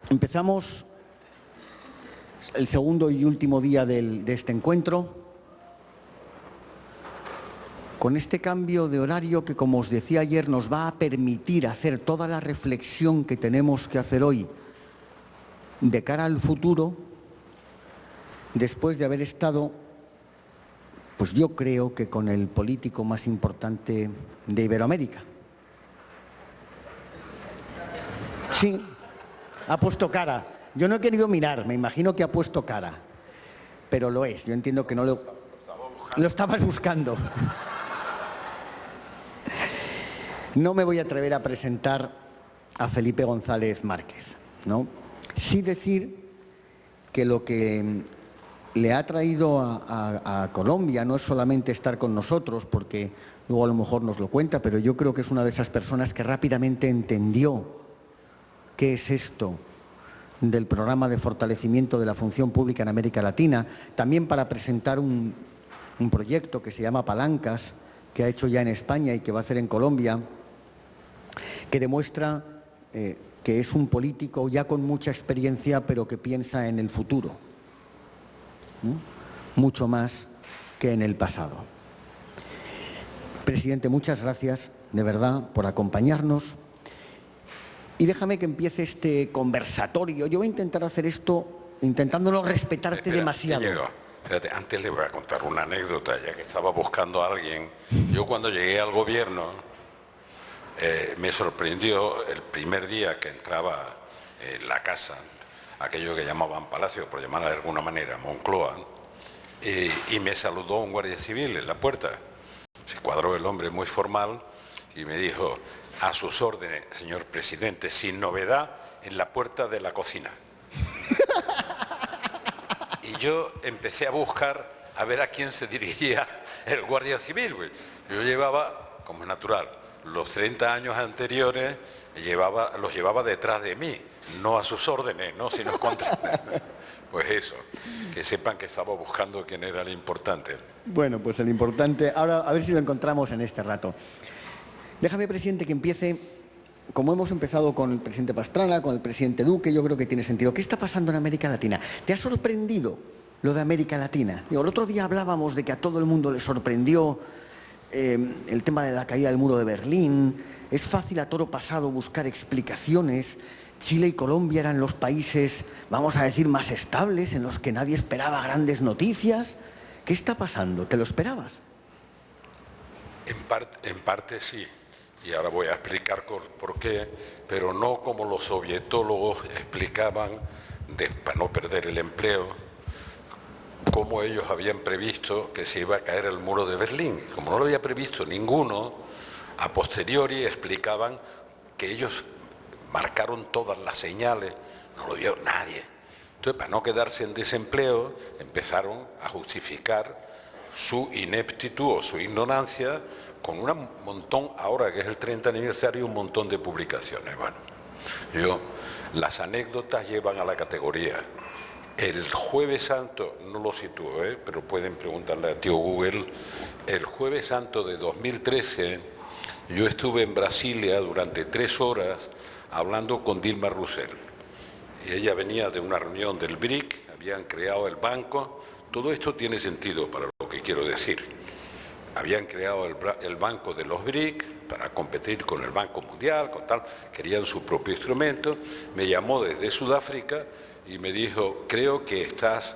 Empezamos el segundo y último día de este encuentro con este cambio de horario que, como os decía ayer, nos va a permitir hacer toda la reflexión que tenemos que hacer hoy de cara al futuro, después de haber estado, pues yo creo que con el político más importante de Iberoamérica. Sí, ha puesto cara. Yo no he querido mirar, me imagino que ha puesto cara, pero lo es. Yo entiendo que no lo estabas buscando. No me voy a atrever a presentar a Felipe González Márquez, ¿no? Sí decir que lo que le ha traído a Colombia no es solamente estar con nosotros, porque luego a lo mejor nos lo cuenta, pero yo creo que es una de esas personas que rápidamente entendió qué es esto del programa de fortalecimiento de la función pública en América Latina, también para presentar un proyecto que se llama Palancas, que ha hecho ya en España y que va a hacer en Colombia, que demuestra que es un político ya con mucha experiencia, pero que piensa en el futuro, ¿no? Mucho más que en el pasado. Presidente, muchas gracias, de verdad, por acompañarnos. Y déjame que empiece este conversatorio. Yo voy a intentar hacer esto intentando no respetarte demasiado. Espérate, antes le voy a contar una anécdota, ya que estaba buscando a alguien. Yo cuando llegué al gobierno, me sorprendió el primer día que entraba en la casa, aquello que llamaban Palacio, por llamarla de alguna manera, Moncloa, y me saludó un guardia civil en la puerta. Se cuadró el hombre muy formal y me dijo: a sus órdenes, señor presidente, sin novedad, en la puerta de la cocina. Y yo empecé a buscar a ver a quién se dirigía el guardia civil, güey. Yo llevaba, como es natural, los 30 años anteriores los llevaba detrás de mí, no a sus órdenes, ¿no? Sino contra. Pues eso, que sepan que estaba buscando quién era el importante. Bueno, pues el importante, ahora a ver si lo encontramos en este rato. Déjame, presidente, que empiece, como hemos empezado con el presidente Pastrana, con el presidente Duque, yo creo que tiene sentido. ¿Qué está pasando en América Latina? ¿Te ha sorprendido lo de América Latina? Digo, el otro día hablábamos de que a todo el mundo le sorprendió el tema de la caída del muro de Berlín. Es fácil a toro pasado buscar explicaciones. Chile y Colombia eran los países, vamos a decir, más estables, en los que nadie esperaba grandes noticias. ¿Qué está pasando? ¿Te lo esperabas? En parte sí. Y ahora voy a explicar por qué, pero no como los sovietólogos explicaban, para no perder el empleo, cómo ellos habían previsto que se iba a caer el muro de Berlín. Como no lo había previsto ninguno, a posteriori explicaban que ellos marcaron todas las señales, no lo vio nadie. Entonces, para no quedarse en desempleo, empezaron a justificar su ineptitud o su ignorancia con un montón, ahora que es el 30 aniversario, un montón de publicaciones. Bueno, las anécdotas llevan a la categoría. El Jueves Santo, no lo sitúo, pero pueden preguntarle a tío Google, el Jueves Santo de 2013, yo estuve en Brasilia durante 3 horas hablando con Dilma Rousseff. Y ella venía de una reunión del BRIC, habían creado el banco. Todo esto tiene sentido para lo que quiero decir. Habían creado el banco de los BRIC para competir con el Banco Mundial, con tal, querían su propio instrumento. Me llamó desde Sudáfrica y me dijo: creo que estás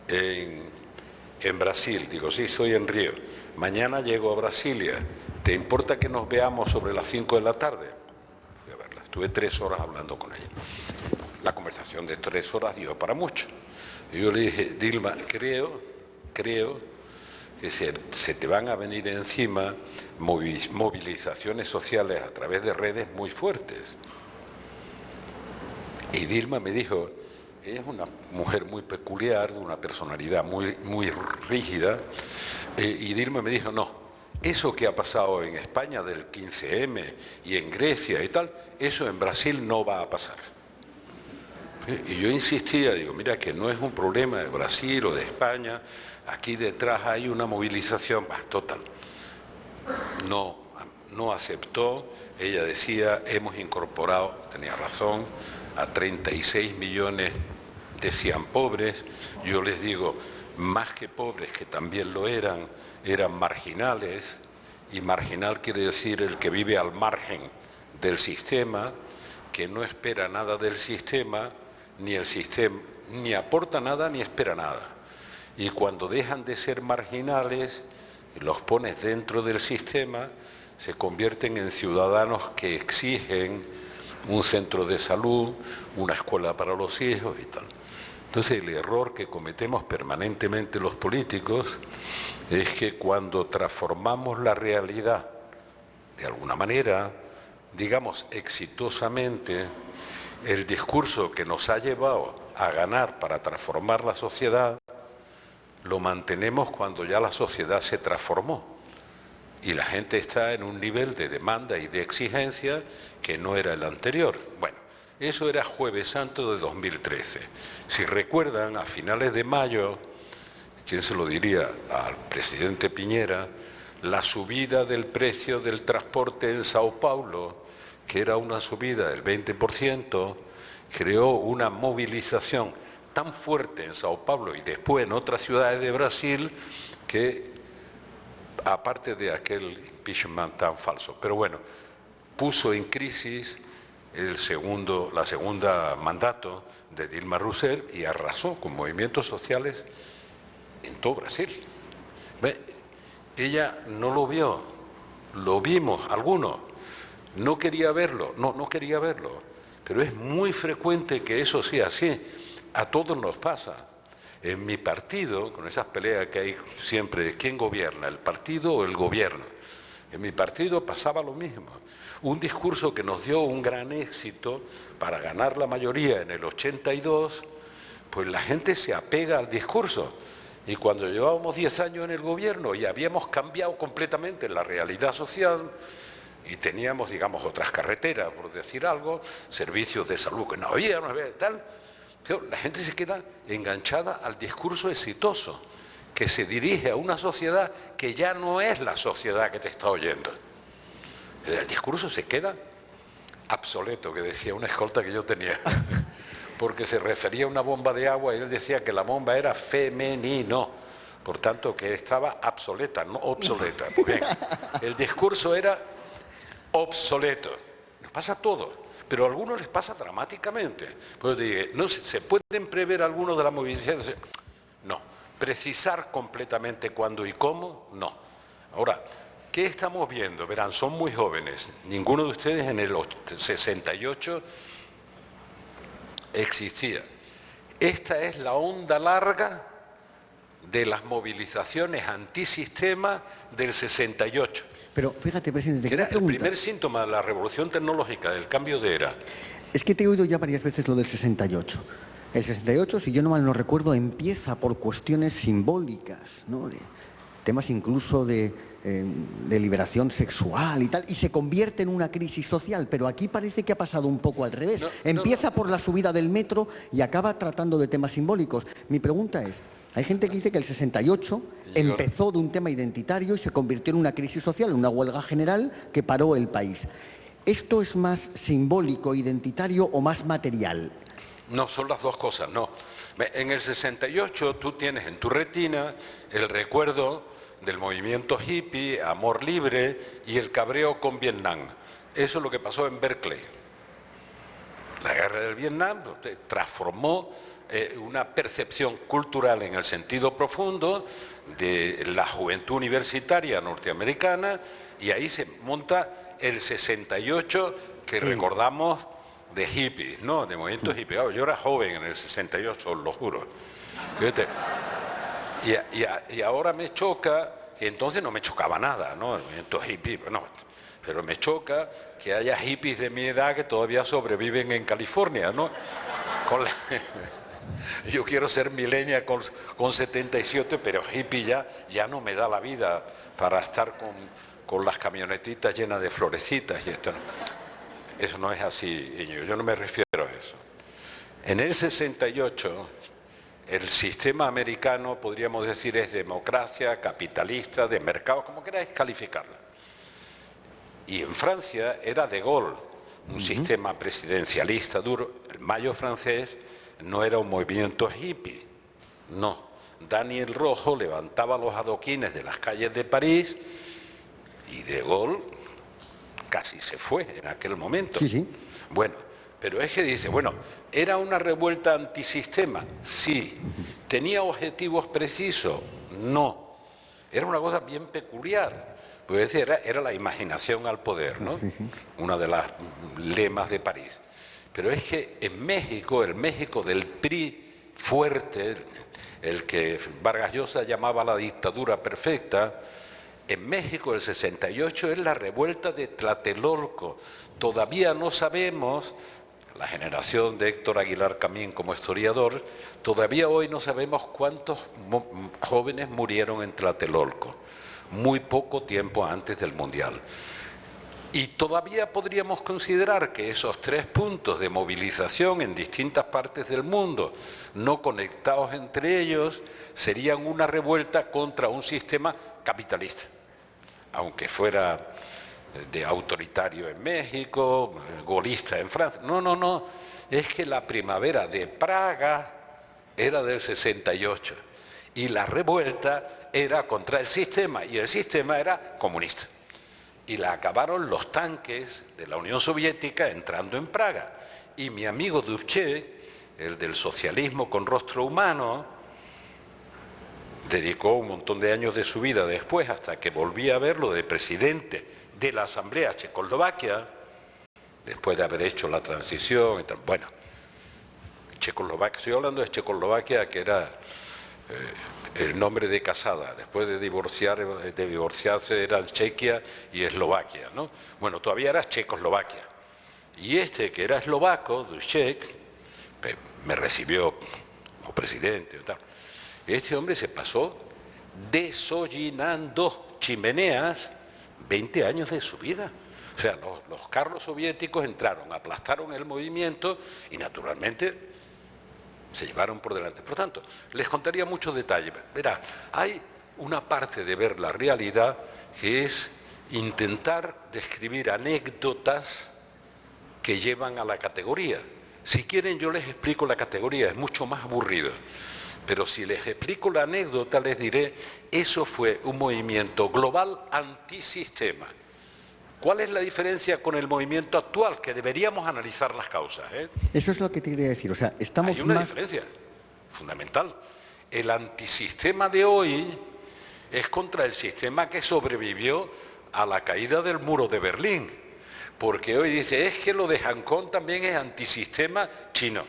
en Brasil. Digo, sí, estoy en Río. Mañana llego a Brasilia. ¿Te importa que nos veamos sobre las 5 de la tarde? Fui a verla. Estuve 3 horas hablando con ella. La conversación de 3 horas dio para mucho. Y yo le dije: Dilma, creo que se te van a venir encima movilizaciones sociales a través de redes muy fuertes. Y Dilma me dijo, ella es una mujer muy peculiar, de una personalidad muy rígida, y Dilma me dijo, no, eso que ha pasado en España del 15M y en Grecia y tal, eso en Brasil no va a pasar. Y yo insistía, digo, mira, que no es un problema de Brasil o de España, aquí detrás hay una movilización, total. No aceptó, ella decía, hemos incorporado, tenía razón, a 36 millones decían pobres. Yo les digo, más que pobres, que también lo eran marginales, y marginal quiere decir el que vive al margen del sistema, que no espera nada del sistema, ni el sistema ni aporta nada ni espera nada. Y cuando dejan de ser marginales, los pones dentro del sistema, se convierten en ciudadanos que exigen un centro de salud, una escuela para los hijos y tal. Entonces el error que cometemos permanentemente los políticos es que cuando transformamos la realidad de alguna manera, digamos exitosamente, el discurso que nos ha llevado a ganar para transformar la sociedad, lo mantenemos cuando ya la sociedad se transformó y la gente está en un nivel de demanda y de exigencia que no era el anterior. Bueno, eso era Jueves Santo de 2013. Si recuerdan, a finales de mayo, ¿quién se lo diría? Al presidente Piñera, la subida del precio del transporte en Sao Paulo, que era una subida del 20%, creó una movilización tan fuerte en Sao Paulo y después en otras ciudades de Brasil que, aparte de aquel impeachment tan falso, pero bueno, puso en crisis la segunda mandato de Dilma Rousseff y arrasó con movimientos sociales en todo Brasil. Ella no lo vio, lo vimos algunos, no quería verlo, no quería verlo, pero es muy frecuente que eso sea así, a todos nos pasa. En mi partido, con esas peleas que hay siempre de quién gobierna, el partido o el gobierno, en mi partido pasaba lo mismo. Un discurso que nos dio un gran éxito para ganar la mayoría en el 82, pues la gente se apega al discurso. Y cuando llevábamos 10 años en el gobierno y habíamos cambiado completamente la realidad social y teníamos, digamos, otras carreteras, por decir algo, servicios de salud que no había tal, la gente se queda enganchada al discurso exitoso, que se dirige a una sociedad que ya no es la sociedad que te está oyendo. El discurso se queda obsoleto, que decía una escolta que yo tenía, porque se refería a una bomba de agua y él decía que la bomba era femenino, por tanto que estaba obsoleta, no obsoleta. Pues bien, el discurso era obsoleto. Nos pasa a todos, pero a algunos les pasa dramáticamente. Pues dije, no se pueden prever algunos de las movilizaciones. No, precisar completamente cuándo y cómo, no. Ahora, ¿qué estamos viendo? Verán, son muy jóvenes. Ninguno de ustedes en el 68 existía. Esta es la onda larga de las movilizaciones antisistema del 68. Pero fíjate, presidente, que era el primer síntoma de la revolución tecnológica, del cambio de era. Es que te he oído ya varias veces lo del 68. El 68, si yo no mal no recuerdo, empieza por cuestiones simbólicas, ¿no? De temas incluso de liberación sexual y tal, y se convierte en una crisis social, pero aquí parece que ha pasado un poco al revés. Empieza por la subida del metro y acaba tratando de temas simbólicos. Mi pregunta es, hay gente que dice que el 68 empezó de un tema identitario y se convirtió en una crisis social, en una huelga general que paró el país. ¿Esto es más simbólico, identitario o más material? No, son las dos cosas, no. En el 68 tú tienes en tu retina el recuerdo del movimiento hippie, amor libre y el cabreo con Vietnam. Eso es lo que pasó en Berkeley. La guerra del Vietnam transformó una percepción cultural en el sentido profundo de la juventud universitaria norteamericana, y ahí se monta el 68 que sí recordamos de hippies, ¿no? De movimientos hippies. Yo era joven en el 68, os lo juro. Fíjate. Y ahora me choca, que entonces no me chocaba nada, ¿no? El movimiento hippie, no, pero me choca que haya hippies de mi edad que todavía sobreviven en California, ¿no? Yo quiero ser millennial con 77, pero hippie ya no me da la vida para estar con las camionetitas llenas de florecitas y esto. Eso no es así, Íñigo, yo no me refiero a eso. En el 68, el sistema americano, podríamos decir, es democracia, capitalista, de mercado, como queráis calificarla. Y en Francia era De Gaulle, un sistema presidencialista duro. El Mayo francés no era un movimiento hippie, no. Daniel Rojo levantaba los adoquines de las calles de París y De Gaulle casi se fue en aquel momento. Sí, sí. Bueno, pero es que dice, bueno, ¿era una revuelta antisistema? Sí. ¿Tenía objetivos precisos? No. Era una cosa bien peculiar. Pues era la imaginación al poder, ¿no? Sí, sí. Una de las lemas de París. Pero es que en México, el México del PRI fuerte, el que Vargas Llosa llamaba la dictadura perfecta, en México el 68 es la revuelta de Tlatelolco. Todavía no sabemos, la generación de Héctor Aguilar Camín como historiador, todavía hoy no sabemos cuántos jóvenes murieron en Tlatelolco, muy poco tiempo antes del Mundial. Y todavía podríamos considerar que esos 3 puntos de movilización en distintas partes del mundo, no conectados entre ellos, serían una revuelta contra un sistema capitalista, aunque fuera de autoritario en México, golista en Francia. No, es que la primavera de Praga era del 68 y la revuelta era contra el sistema y el sistema era comunista. Y la acabaron los tanques de la Unión Soviética entrando en Praga. Y mi amigo Dubček, el del socialismo con rostro humano, dedicó un montón de años de su vida después, hasta que volví a verlo de presidente de la Asamblea Checoslovaquia, después de haber hecho la transición y tal. Bueno, Checoslovaquia, estoy hablando de Checoslovaquia, que era el nombre de casada, después de divorciarse eran Chequia y Eslovaquia, ¿no? Bueno, todavía era Checoslovaquia. Y este, que era eslovaco, Dubček, me recibió como presidente y tal. Este hombre se pasó desollinando chimeneas 20 años de su vida. O sea, los carros soviéticos entraron, aplastaron el movimiento y naturalmente se llevaron por delante. Por tanto, les contaría muchos detalles. Verá, hay una parte de ver la realidad que es intentar describir anécdotas que llevan a la categoría. Si quieren yo les explico la categoría, es mucho más aburrido. Pero si les explico la anécdota les diré, eso fue un movimiento global antisistema. ¿Cuál es la diferencia con el movimiento actual? Que deberíamos analizar las causas, ¿eh? Eso es lo que te quería decir. O sea, estamos Hay una diferencia fundamental. El antisistema de hoy es contra el sistema que sobrevivió a la caída del muro de Berlín. Porque hoy dice, es que lo de Hong Kong también es antisistema chino.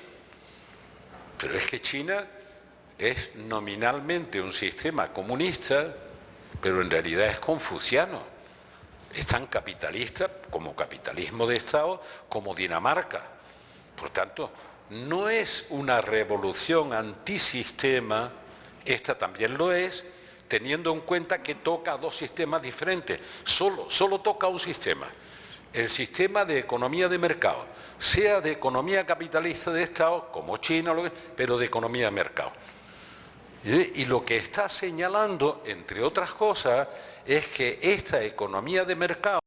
Pero es que China es nominalmente un sistema comunista, pero en realidad es confuciano. Es tan capitalista como capitalismo de Estado como Dinamarca. Por tanto, no es una revolución antisistema, esta también lo es, teniendo en cuenta que toca 2 sistemas diferentes. Solo toca un sistema, el sistema de economía de mercado, sea de economía capitalista de Estado, como China, pero de economía de mercado. Y lo que está señalando, entre otras cosas, es que esta economía de mercado,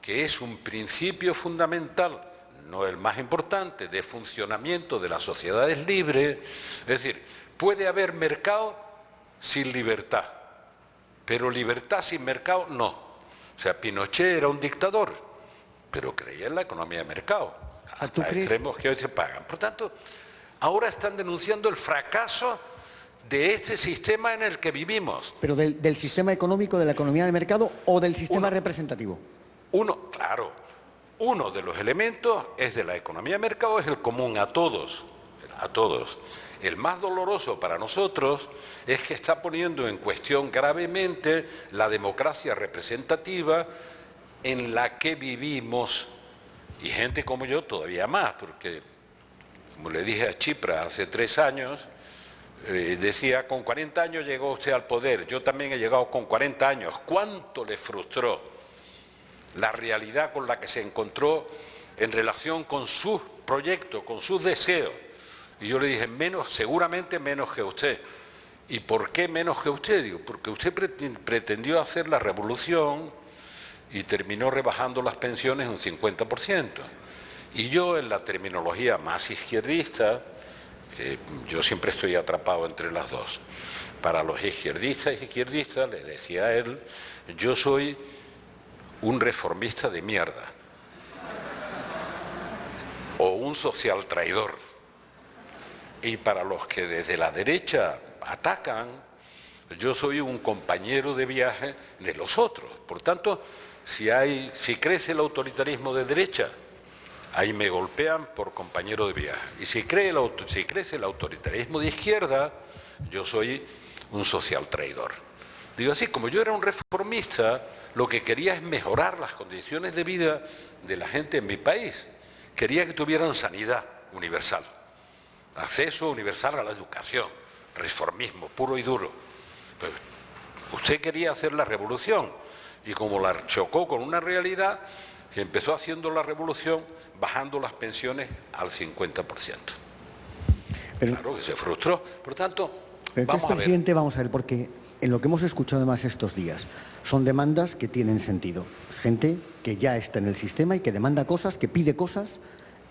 que es un principio fundamental, no el más importante, de funcionamiento de las sociedades libres, es decir, puede haber mercado sin libertad, pero libertad sin mercado no. O sea, Pinochet era un dictador, pero creía en la economía de mercado, hasta extremos que hoy se pagan. Por tanto, ahora están denunciando el fracaso de este sistema en el que vivimos. ¿Pero del sistema económico, de la economía de mercado o del sistema representativo? Claro, uno de los elementos es de la economía de mercado, es el común a todos. El más doloroso para nosotros es que está poniendo en cuestión gravemente la democracia representativa en la que vivimos, y gente como yo todavía más, porque, como le dije a Chipra hace 3 años, decía, con 40 años llegó usted al poder, yo también he llegado con 40 años. ¿Cuánto le frustró la realidad con la que se encontró en relación con sus proyectos, con sus deseos? Y yo le dije, seguramente menos que usted. ¿Y por qué menos que usted? Digo, porque usted pretendió hacer la revolución y terminó rebajando las pensiones un 50%. Y yo, en la terminología más izquierdista, que yo siempre estoy atrapado entre las dos, para los izquierdistas le decía a él, yo soy un reformista de mierda o un social traidor. Y para los que desde la derecha atacan, yo soy un compañero de viaje de los otros. Por tanto, si crece el autoritarismo de derecha, ahí me golpean por compañero de viaje. Y si crece el autoritarismo de izquierda, yo soy un social traidor. Digo así, como yo era un reformista, lo que quería es mejorar las condiciones de vida de la gente en mi país. Quería que tuvieran sanidad universal, acceso universal a la educación, reformismo puro y duro. Pues, usted quería hacer la revolución y como la chocó con una realidad, que empezó haciendo la revolución bajando las pensiones al 50%. Claro que se frustró. Por tanto, vamos a ver. Presidente, vamos a ver, porque en lo que hemos escuchado además estos días, son demandas que tienen sentido. Es gente que ya está en el sistema y que demanda cosas, que pide cosas,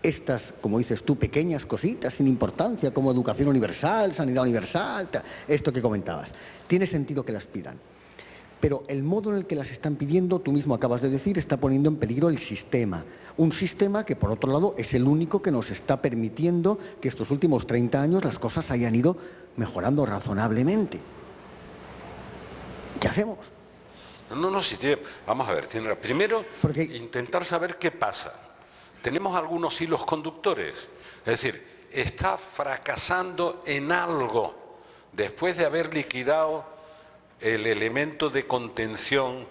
estas, como dices tú, pequeñas cositas sin importancia, como educación universal, sanidad universal, esto que comentabas. Tiene sentido que las pidan. Pero el modo en el que las están pidiendo, tú mismo acabas de decir, está poniendo en peligro el sistema. Un sistema que, por otro lado, es el único que nos está permitiendo que estos últimos 30 años las cosas hayan ido mejorando razonablemente. ¿Qué hacemos? Vamos a ver, primero intentar saber qué pasa. Tenemos algunos hilos conductores, es decir, está fracasando en algo después de haber liquidado el elemento de contención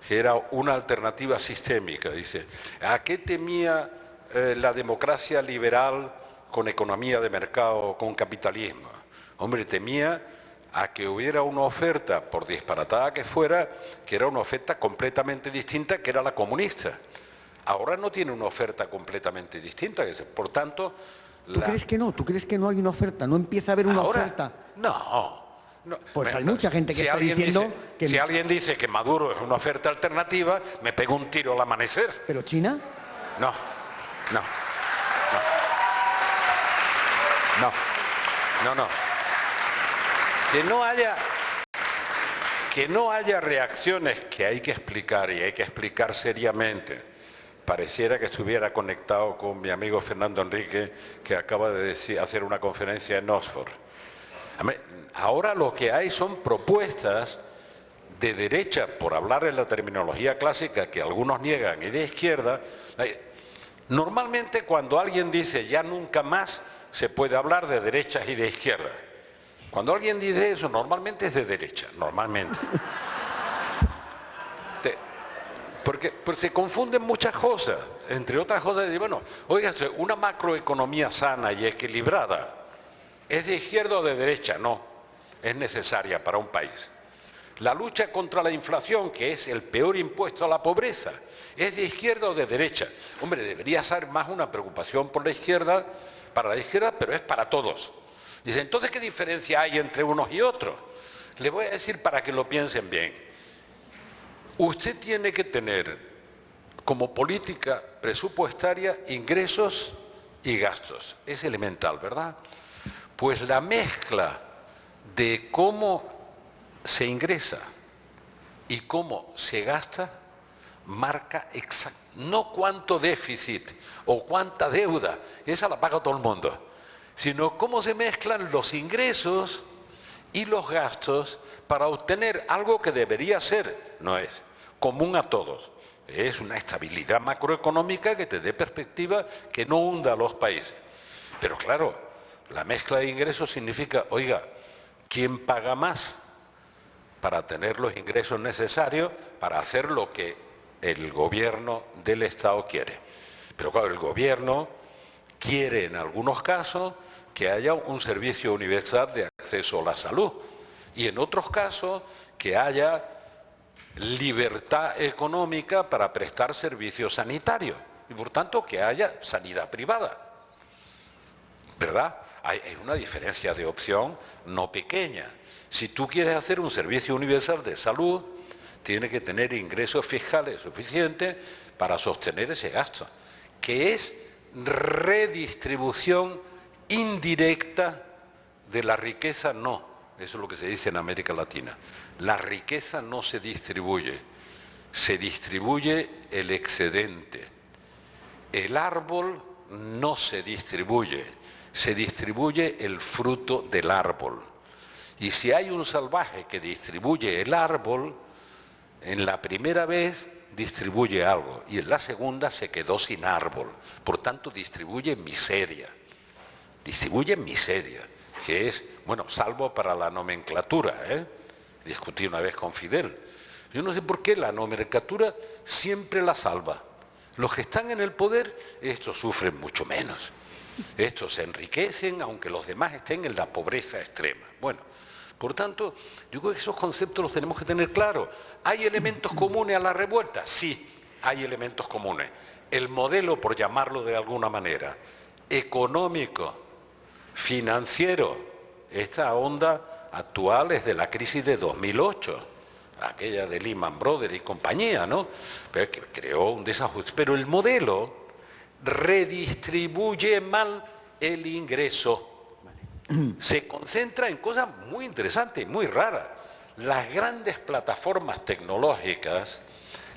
que era una alternativa sistémica. Dice, ¿a qué temía la democracia liberal con economía de mercado, con capitalismo? Hombre, temía a que hubiera una oferta, por disparatada que fuera, que era una oferta completamente distinta, que era la comunista. Ahora no tiene una oferta completamente distinta, por tanto... ¿Tú crees que no? ¿Tú crees que no hay una oferta? ¿No empieza a haber una oferta? No. Pues hay mucha gente que está diciendo que... Si alguien dice que Maduro es una oferta alternativa, me pego un tiro al amanecer. ¿Pero China? No. Que no haya reacciones que hay que explicar y hay que explicar seriamente. Pareciera que estuviera conectado con mi amigo Fernando Enrique, que acaba de hacer una conferencia en Oxford. Ahora lo que hay son propuestas de derecha, por hablar en la terminología clásica que algunos niegan, y de izquierda. Normalmente cuando alguien dice ya nunca más, se puede hablar de derechas y de izquierda. Cuando alguien dice eso, normalmente es de derecha, normalmente. Porque se confunden muchas cosas, entre otras cosas, bueno, oiga, una macroeconomía sana y equilibrada, ¿es de izquierda o de derecha? No, es necesaria para un país. La lucha contra la inflación, que es el peor impuesto a la pobreza, ¿es de izquierda o de derecha? Hombre, debería ser más una preocupación por la izquierda, para la izquierda, pero es para todos. Dice, entonces, ¿qué diferencia hay entre unos y otros? Le voy a decir para que lo piensen bien. Usted tiene que tener como política presupuestaria ingresos y gastos. Es elemental, ¿verdad? Pues la mezcla de cómo se ingresa y cómo se gasta marca no cuánto déficit o cuánta deuda, esa la paga todo el mundo, sino cómo se mezclan los ingresos y los gastos para obtener algo que debería ser, no es, común a todos. Es una estabilidad macroeconómica que te dé perspectiva, que no hunda a los países. Pero claro, la mezcla de ingresos significa, oiga, ¿quién paga más para tener los ingresos necesarios para hacer lo que el gobierno del Estado quiere? Pero claro, el gobierno quiere en algunos casos que haya un servicio universal de acceso a la salud y en otros casos que haya libertad económica para prestar servicios sanitarios y por tanto que haya sanidad privada, ¿verdad? Hay una diferencia de opción no pequeña. Si tú quieres hacer un servicio universal de salud, tienes que tener ingresos fiscales suficientes para sostener ese gasto, que es redistribución indirecta de la riqueza, no. Eso es lo que se dice en América Latina. La riqueza no se distribuye el excedente. El árbol no se distribuye el fruto del árbol. Y si hay un salvaje que distribuye el árbol, en la primera vez distribuye algo y en la segunda se quedó sin árbol. Por tanto, distribuye miseria. Distribuye miseria, que es, bueno, salvo para la nomenclatura, discutí una vez con Fidel. Yo no sé por qué la nomenclatura siempre la salva. Los que están en el poder, estos sufren mucho menos. Estos se enriquecen, aunque los demás estén en la pobreza extrema. Bueno, por tanto, yo creo que esos conceptos los tenemos que tener claros. ¿Hay elementos comunes a la revuelta? Sí, hay elementos comunes. El modelo, por llamarlo de alguna manera, económico, financiero, esta onda actual es de la crisis de 2008, aquella de Lehman Brothers y compañía, ¿no? Pero que creó un desajuste. Pero el modelo redistribuye mal el ingreso. Se concentra en cosas muy interesantes, muy raras. Las grandes plataformas tecnológicas,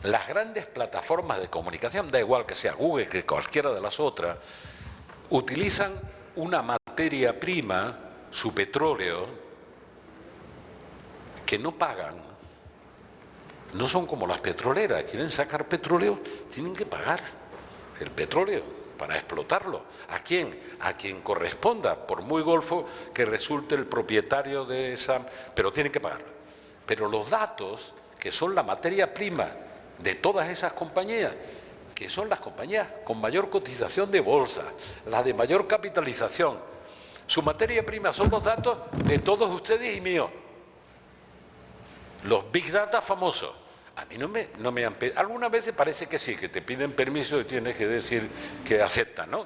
las grandes plataformas de comunicación, da igual que sea Google que cualquiera de las otras, utilizan una materia prima, su petróleo, que no pagan. No son como las petroleras, quieren sacar petróleo, tienen que pagar el petróleo para explotarlo. ¿A quién? A quien corresponda, por muy golfo que resulte el propietario de esa... Pero tienen que pagarlo. Pero los datos, que son la materia prima de todas esas compañías, que son las compañías con mayor cotización de bolsa, las de mayor capitalización, su materia prima son los datos de todos ustedes y míos. Los Big Data famosos. A mí no me han pedido. Algunas veces parece que sí, que te piden permiso y tienes que decir que aceptan, ¿no?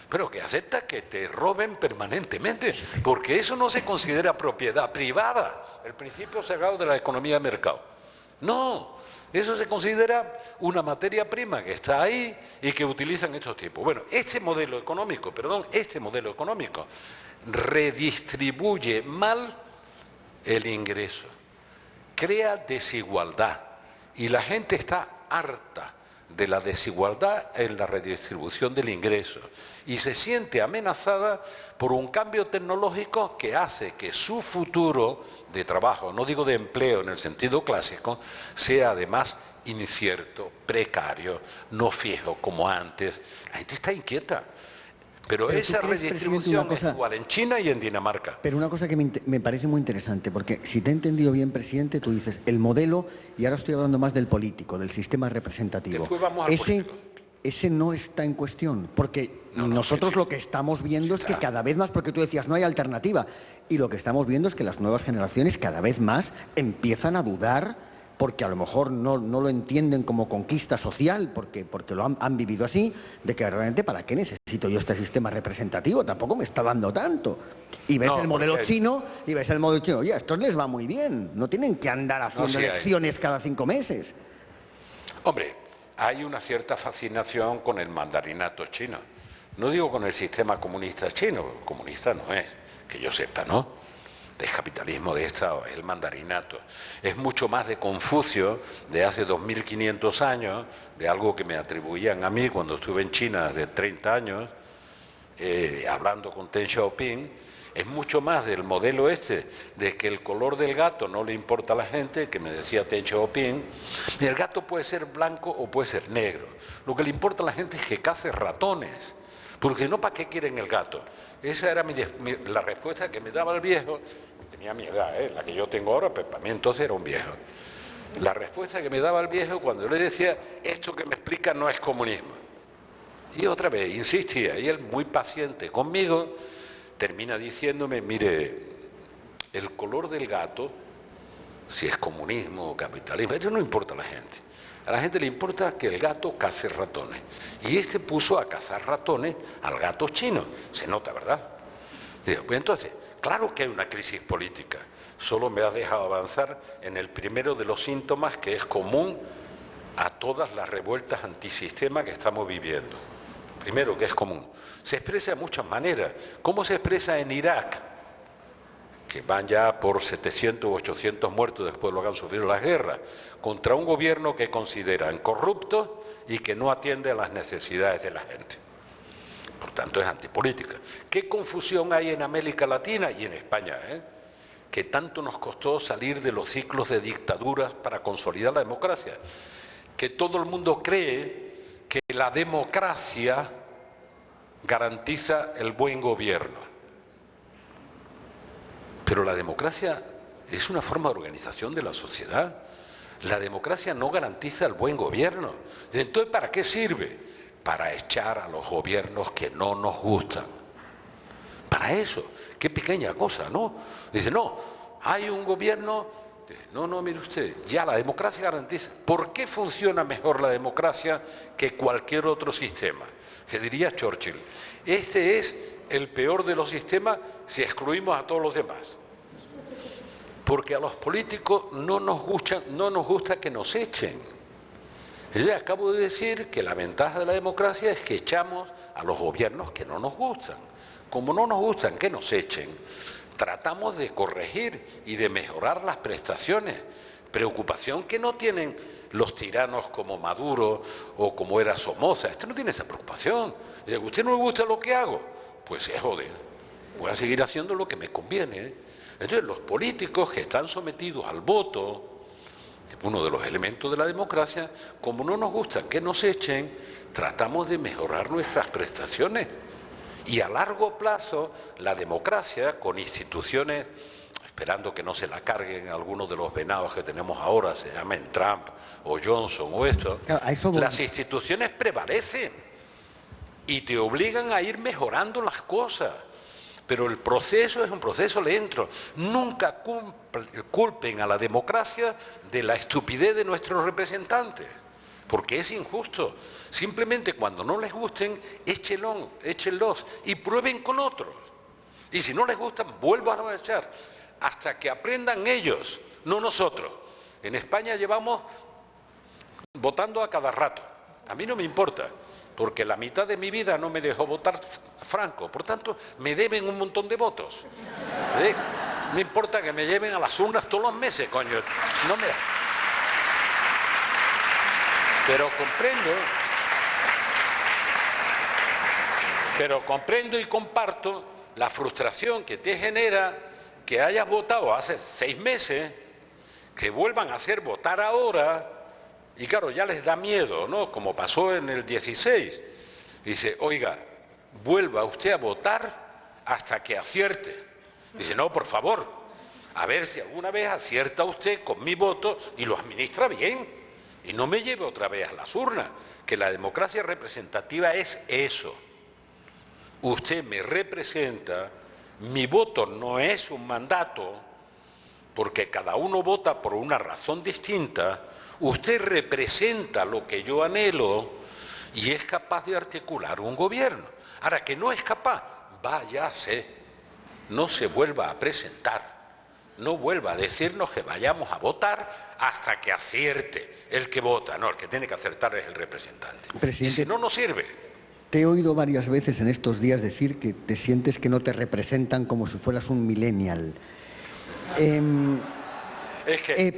Pero que aceptas que te roben permanentemente, porque eso no se considera propiedad privada, el principio sagrado de la economía de mercado. No, eso se considera una materia prima que está ahí y que utilizan estos tipos. Bueno, este modelo económico redistribuye mal el ingreso, crea desigualdad. Y la gente está harta de la desigualdad en la redistribución del ingreso y se siente amenazada por un cambio tecnológico que hace que su futuro de trabajo, no digo de empleo en el sentido clásico, sea además incierto, precario, no fijo como antes. La gente está inquieta. Pero esa redistribución es igual en China y en Dinamarca. Pero una cosa que me parece muy interesante, porque si te he entendido bien, presidente, tú dices el modelo, y ahora estoy hablando más del político, del sistema representativo. Después vamos al político. Ese no está en cuestión, porque nosotros lo que estamos viendo es que cada vez más, porque tú decías no hay alternativa, y lo que estamos viendo es que las nuevas generaciones cada vez más empiezan a dudar, porque a lo mejor no lo entienden como conquista social, porque lo han vivido así, de que realmente ¿para qué necesito yo este sistema representativo? Tampoco me está dando tanto. Y ves el modelo chino, oye, a estos les va muy bien, no tienen que andar haciendo elecciones cada 5 meses. Hombre, hay una cierta fascinación con el mandarinato chino. No digo con el sistema comunista chino, comunista no es, que yo sepa, ¿no? Es capitalismo de Estado, es el mandarinato. Es mucho más de Confucio, de hace 2500 años, de algo que me atribuían a mí cuando estuve en China hace 30 años, hablando con Deng Xiaoping. Es mucho más del modelo de que el color del gato no le importa a la gente, que me decía Deng Xiaoping. Y el gato puede ser blanco o puede ser negro. Lo que le importa a la gente es que cace ratones, porque si no, ¿para qué quieren el gato? Esa era la respuesta que me daba el viejo. Tenía mi edad, la que yo tengo ahora, pero para mí entonces era un viejo. La respuesta que me daba el viejo cuando yo le decía, esto que me explica no es comunismo. Y otra vez insistía, y él muy paciente conmigo, termina diciéndome, mire, el color del gato, si es comunismo o capitalismo, eso no importa a la gente. A la gente le importa que el gato cace ratones. Y puso a cazar ratones al gato chino. Se nota, ¿verdad? Digo, pues entonces, claro que hay una crisis política. Solo me ha dejado avanzar en el primero de los síntomas que es común a todas las revueltas antisistema que estamos viviendo. primero que es común, se expresa de muchas maneras. ¿Cómo se expresa en Irak? Que van ya por 700 o 800 muertos después de lo que han sufrido las guerras, contra un gobierno que consideran corrupto y que no atiende a las necesidades de la gente. Por tanto, es antipolítica. ¿Qué confusión hay en América Latina y en España, que tanto nos costó salir de los ciclos de dictaduras para consolidar la democracia? Que todo el mundo cree que la democracia garantiza el buen gobierno. Pero la democracia es una forma de organización de la sociedad. La democracia no garantiza el buen gobierno. Entonces, ¿para qué sirve? Para echar a los gobiernos que no nos gustan. Para eso. Qué pequeña cosa, ¿no? Dice, no, hay un gobierno... No, mire usted, ya la democracia garantiza. ¿Por qué funciona mejor la democracia que cualquier otro sistema? Que diría Churchill, este es el peor de los sistemas si excluimos a todos los demás. Porque a los políticos no nos gusta que nos echen. Yo acabo de decir que la ventaja de la democracia es que echamos a los gobiernos que no nos gustan. Como no nos gustan que nos echen, tratamos de corregir y de mejorar las prestaciones. Preocupación que no tienen los tiranos como Maduro o como era Somoza. Este no tiene esa preocupación. Dice, ¿usted no le gusta lo que hago? Pues se jode. Voy a seguir haciendo lo que me conviene. Entonces, los políticos que están sometidos al voto, uno de los elementos de la democracia, como no nos gusta que nos echen, tratamos de mejorar nuestras prestaciones. Y a largo plazo, la democracia, con instituciones, esperando que no se la carguen algunos de los venados que tenemos ahora, se llamen Trump o Johnson o esto, claro, las instituciones prevalecen y te obligan a ir mejorando las cosas. Pero el proceso es un proceso lento. Nunca culpen a la democracia de la estupidez de nuestros representantes, porque es injusto. Simplemente cuando no les gusten, échenlos y prueben con otros. Y si no les gustan, vuelvan a echar, hasta que aprendan ellos, no nosotros. En España llevamos votando a cada rato. A mí no me importa, porque la mitad de mi vida no me dejó votar Franco, por tanto, me deben un montón de votos. No importa que me lleven a las urnas todos los meses, coño. No me... Pero comprendo y comparto la frustración que te genera que hayas votado hace 6 meses, que vuelvan a hacer votar ahora, y claro, ya les da miedo, ¿no? Como pasó en el 16. Dice, oiga, vuelva usted a votar hasta que acierte. Dice, no, por favor, a ver si alguna vez acierta usted con mi voto y lo administra bien, y no me lleve otra vez a las urnas, que la democracia representativa es eso. Usted me representa, mi voto no es un mandato, porque cada uno vota por una razón distinta. Usted representa lo que yo anhelo y es capaz de articular un gobierno. Ahora, que no es capaz, váyase, no se vuelva a presentar, no vuelva a decirnos que vayamos a votar hasta que acierte el que vota. No, el que tiene que acertar es el representante. Presidente, y si no, no sirve. Te he oído varias veces en estos días decir que te sientes que no te representan como si fueras un millennial.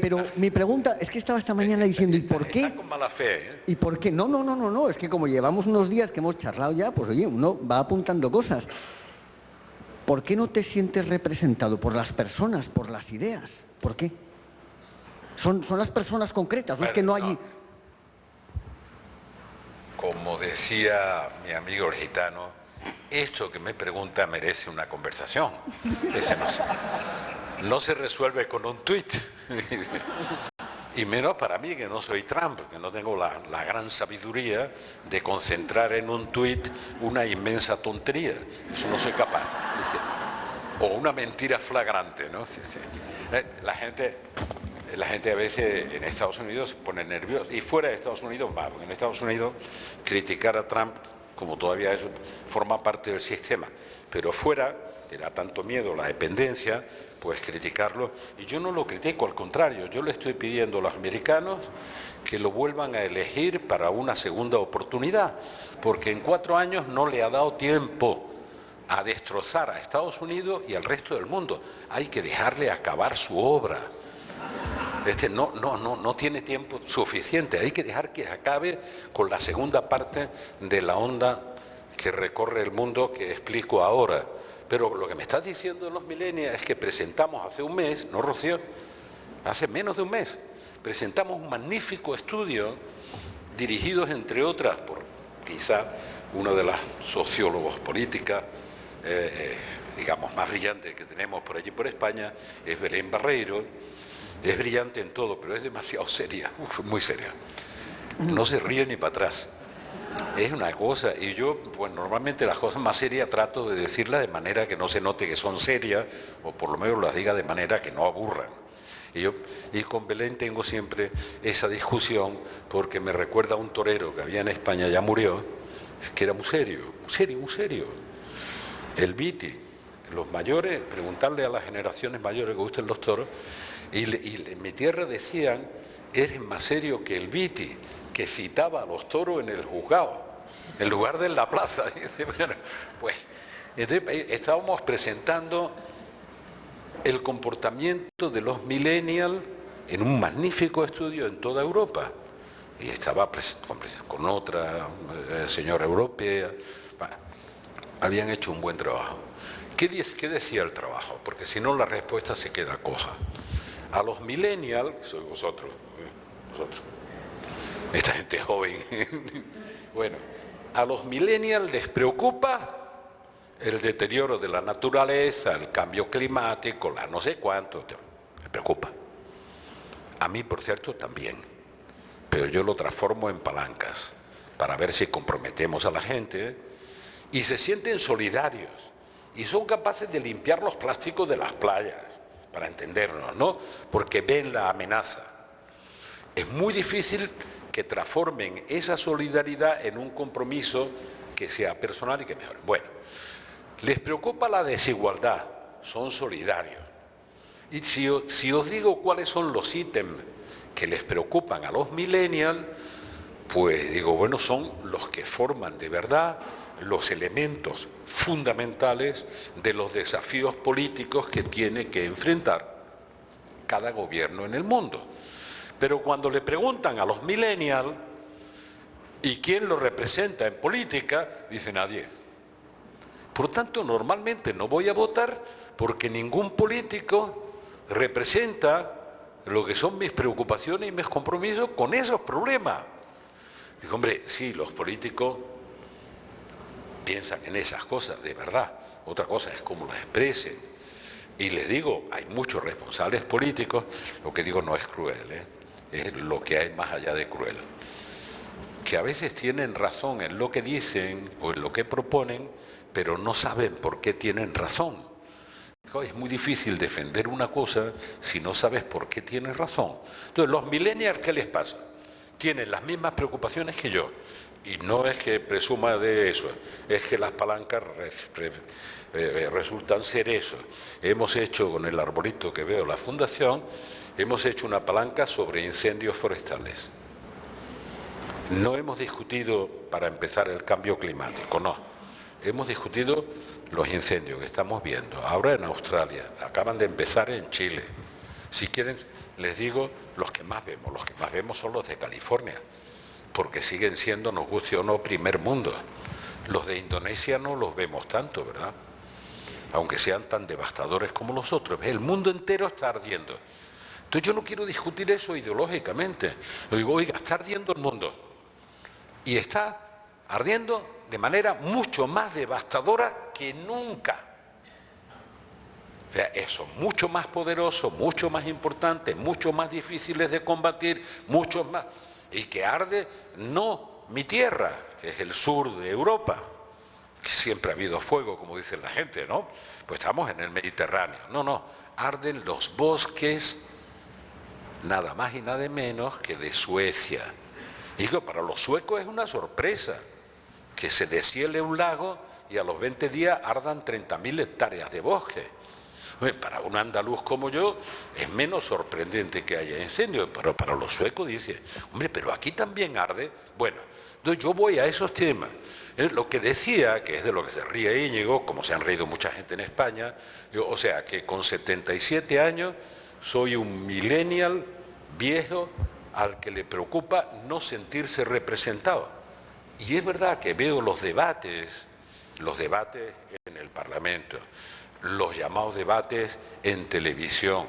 Pero mi pregunta es que estaba esta mañana diciendo, ¿y por qué? Está con mala fe, ¿Y por qué? No, es que como llevamos unos días que hemos charlado ya, pues oye, uno va apuntando cosas. ¿Por qué no te sientes representado? Por las personas, por las ideas. ¿Por qué? Son las personas concretas, ¿no? Es que no hay... Como decía mi amigo el gitano, esto que me pregunta merece una conversación. Ese no se resuelve con un tuit. Y menos para mí, que no soy Trump, que no tengo la gran sabiduría de concentrar en un tuit una inmensa tontería. Eso no soy capaz. O una mentira flagrante, ¿no? Sí. La gente a veces en Estados Unidos se pone nerviosa, y fuera de Estados Unidos más, porque en Estados Unidos criticar a Trump, como todavía eso forma parte del sistema, pero fuera que da tanto miedo la dependencia, pues criticarlo. Y yo no lo critico, al contrario, yo le estoy pidiendo a los americanos que lo vuelvan a elegir para una segunda oportunidad, porque en 4 años no le ha dado tiempo a destrozar a Estados Unidos y al resto del mundo. Hay que dejarle acabar su obra. No tiene tiempo suficiente, hay que dejar que acabe con la segunda parte de la onda que recorre el mundo que explico ahora. Pero lo que me estás diciendo los millennials es que presentamos hace un mes, ¿no, Rocío? Hace menos de un mes, presentamos un magnífico estudio dirigido, entre otras, por quizá una de las sociólogos políticas, digamos, más brillantes que tenemos por allí por España, es Belén Barreiro. Es brillante en todo, pero es demasiado seria, muy seria. No se ríe ni para atrás. Es una cosa, y yo, pues normalmente las cosas más serias trato de decirlas de manera que no se note que son serias, o por lo menos las diga de manera que no aburran. Y con Belén tengo siempre esa discusión, porque me recuerda a un torero que había en España, ya murió, que era muy serio, muy serio. El Viti, los mayores, preguntarle a las generaciones mayores que gusten los toros, y en mi tierra decían, eres más serio que el Viti, que citaba a los toros en el juzgado, en lugar de en la plaza. Bueno, pues estábamos presentando el comportamiento de los millennials en un magnífico estudio en toda Europa. Y estaba con otra señora europea. Bueno, habían hecho un buen trabajo. ¿Qué decía el trabajo? Porque si no la respuesta se queda coja. A los millennials, que sois vosotros, esta gente joven, bueno, a los millennials les preocupa el deterioro de la naturaleza, el cambio climático, la no sé cuánto, les preocupa. A mí, por cierto, también, pero yo lo transformo en palancas para ver si comprometemos a la gente y se sienten solidarios y son capaces de limpiar los plásticos de las playas, para entendernos, ¿no? Porque ven la amenaza. Es muy difícil que transformen esa solidaridad en un compromiso que sea personal y que mejore. Bueno, les preocupa la desigualdad, son solidarios. Y si os digo cuáles son los ítems que les preocupan a los millennials, pues digo, bueno, son los que forman de verdad los elementos fundamentales de los desafíos políticos que tiene que enfrentar cada gobierno en el mundo. Pero cuando le preguntan a los millennials ¿y quién los representa en política? Dice nadie. Por tanto, normalmente no voy a votar porque ningún político representa lo que son mis preocupaciones y mis compromisos con esos problemas. Digo, hombre, sí, los políticos piensan en esas cosas, de verdad. Otra cosa es cómo las expresen. Y les digo, hay muchos responsables políticos, lo que digo no es cruel, es lo que hay más allá de cruel, que a veces tienen razón en lo que dicen o en lo que proponen, pero no saben por qué tienen razón. Es muy difícil defender una cosa si no sabes por qué tienes razón. Entonces, los millennials, ¿qué les pasa? Tienen las mismas preocupaciones que yo. Y no es que presuma de eso, es que las palancas resultan ser eso. Hemos hecho, con el arbolito que veo, la fundación, hemos hecho una palanca sobre incendios forestales. No hemos discutido, para empezar, el cambio climático, no. Hemos discutido los incendios que estamos viendo, ahora en Australia, acaban de empezar en Chile. Si quieren, les digo los que más vemos son los de California, porque siguen siendo, nos guste o no, primer mundo. Los de Indonesia no los vemos tanto, ¿verdad? Aunque sean tan devastadores como los otros. El mundo entero está ardiendo. Entonces yo no quiero discutir eso ideológicamente. Yo digo, oiga, está ardiendo el mundo. Y está ardiendo de manera mucho más devastadora que nunca. O sea, son mucho más poderosos, mucho más importantes, mucho más difíciles de combatir, mucho más... Y que arde no mi tierra, que es el sur de Europa, que siempre ha habido fuego, como dice la gente, ¿no? Pues estamos en el Mediterráneo. No, arden los bosques, nada más y nada menos que de Suecia. Y digo, para los suecos es una sorpresa que se deshiele un lago y a los 20 días ardan 30.000 hectáreas de bosque. Para un andaluz como yo es menos sorprendente que haya incendios, pero para los suecos dice, hombre, pero aquí también arde. Bueno, entonces yo voy a esos temas. Lo que decía, que es de lo que se ríe Íñigo, como se han reído mucha gente en España, o sea, que con 77 años soy un millennial viejo al que le preocupa no sentirse representado. Y es verdad que veo los debates en el Parlamento, los llamados debates en televisión,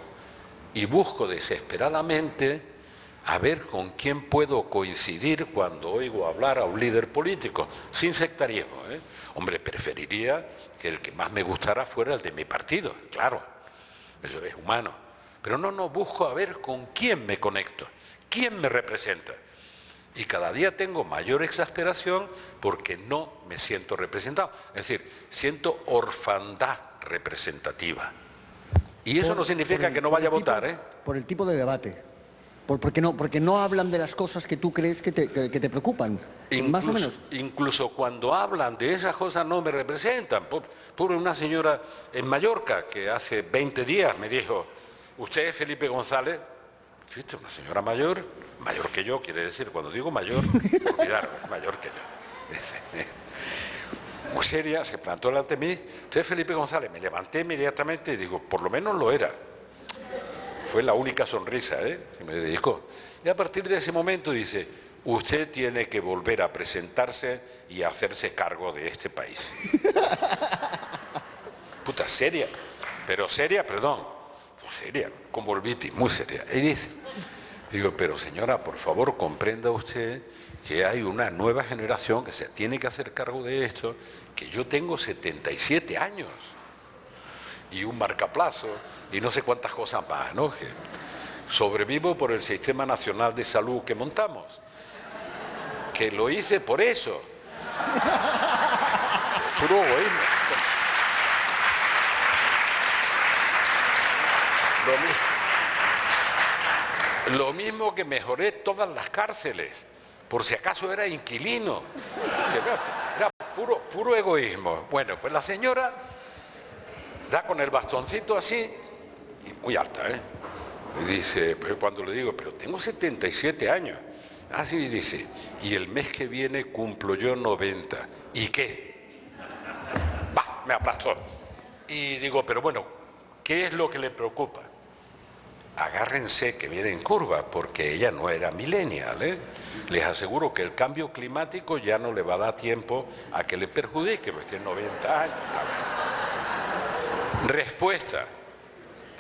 y busco desesperadamente a ver con quién puedo coincidir cuando oigo hablar a un líder político, sin sectarismo, ¿eh? Hombre, preferiría que el que más me gustara fuera el de mi partido, claro, eso es humano, pero no busco a ver con quién me conecto, quién me representa. Y cada día tengo mayor exasperación porque no me siento representado. Es decir, siento orfandad representativa. Y eso no significa que no vaya a votar, ¿eh? Por el tipo de debate. Porque no hablan de las cosas que tú crees que te preocupan. Más o menos. Incluso cuando hablan de esas cosas no me representan. Por una señora en Mallorca que hace 20 días me dijo, ¿usted es Felipe González? Sí, una señora mayor que yo, quiere decir, cuando digo mayor, olvidarme, mayor que yo. Muy seria, se plantó delante de mí, usted es Felipe González. Me levanté inmediatamente y digo, por lo menos lo era. Fue la única sonrisa, que me dedicó. Y a partir de ese momento dice, usted tiene que volver a presentarse y hacerse cargo de este país. Puta, seria, pero seria, perdón, pues seria, con volvitis, muy seria. Y dice, digo, pero señora, por favor, comprenda usted que hay una nueva generación que se tiene que hacer cargo de esto, que yo tengo 77 años y un marcaplazo y no sé cuántas cosas más, ¿no? Que sobrevivo por el Sistema Nacional de Salud que montamos, que lo hice por eso. Puro egoísmo. Lo mismo que mejoré todas las cárceles, por si acaso era inquilino. Era puro egoísmo. Bueno, pues la señora da con el bastoncito así, y muy alta, ¿eh? Y dice, pues cuando le digo, pero tengo 77 años. Así dice, y el mes que viene cumplo yo 90. ¿Y qué? Va, me aplastó. Y digo, pero bueno, ¿qué es lo que le preocupa? Agárrense que viene en curva, porque ella no era millennial, ¿eh? Les aseguro que el cambio climático ya no le va a dar tiempo a que le perjudique, porque tiene 90 años.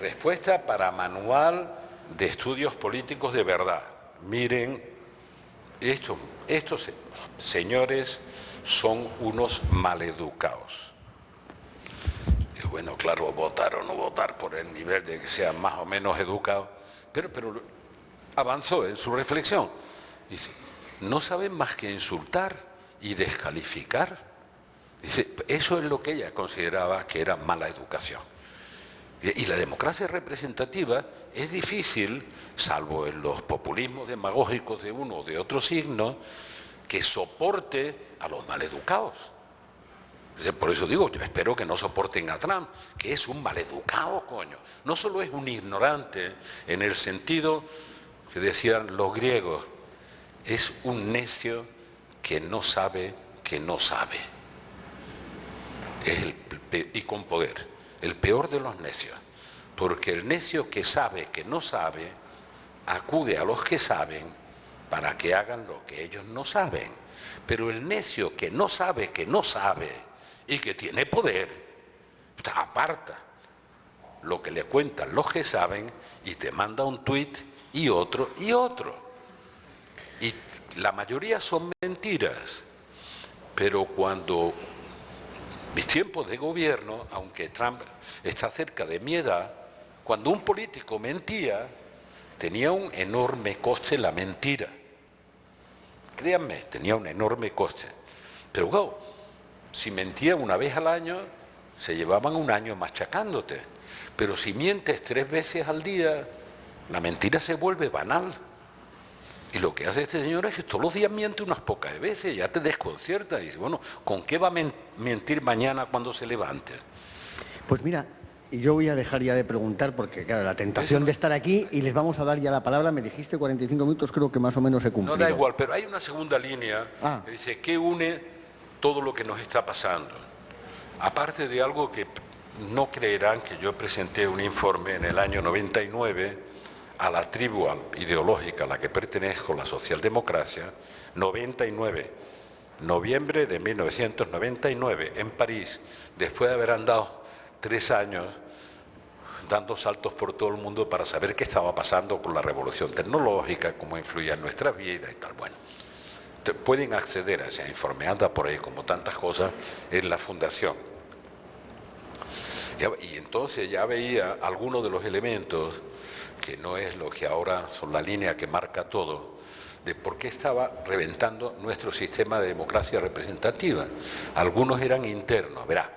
Respuesta para Manual de Estudios Políticos de Verdad. Miren, estos señores son unos maleducados. Y bueno, claro, votar o no votar por el nivel de que sean más o menos educados, pero avanzó en su reflexión. Dice, no saben más que insultar y descalificar. Dice, eso es lo que ella consideraba que era mala educación. Y la democracia representativa es difícil, salvo en los populismos demagógicos de uno o de otro signo, que soporte a los maleducados. Por eso digo, yo espero que no soporten a Trump, que es un maleducado, coño. No solo es un ignorante en el sentido que decían los griegos, es un necio que no sabe que no sabe. Y con poder, el peor de los necios, porque el necio que sabe que no sabe, acude a los que saben para que hagan lo que ellos no saben. Pero el necio que no sabe y que tiene poder, aparta lo que le cuentan los que saben y te manda un tuit y otro y otro. Y la mayoría son mentiras, pero cuando mis tiempos de gobierno, aunque Trump está cerca de mi edad, cuando un político mentía, tenía un enorme coste la mentira. Créanme, tenía un enorme coste. Pero wow, si mentía una vez al año, se llevaban un año machacándote. Pero si mientes 3 veces al día, la mentira se vuelve banal. Y lo que hace este señor es que todos los días miente unas pocas veces, ya te desconcierta. Y dice, bueno, ¿con qué va a mentir mañana cuando se levante? Pues mira, y yo voy a dejar ya de preguntar, porque claro, la tentación de estar aquí, y les vamos a dar ya la palabra. Me dijiste 45 minutos, creo que más o menos he cumplido. No da igual, pero hay una segunda línea que dice, ¿qué une todo lo que nos está pasando? Aparte de algo que no creerán, que yo presenté un informe en el año 99 a la tribu ideológica a la que pertenezco, la socialdemocracia, 99, noviembre de 1999, en París, después de haber andado 3 años dando saltos por todo el mundo para saber qué estaba pasando con la revolución tecnológica, cómo influía en nuestra vida y tal. Bueno, pueden acceder a ese informe, anda por ahí como tantas cosas en la fundación. Y entonces ya veía algunos de los elementos, que no es lo que ahora son la línea que marca todo, de por qué estaba reventando nuestro sistema de democracia representativa. Algunos eran internos. Verá,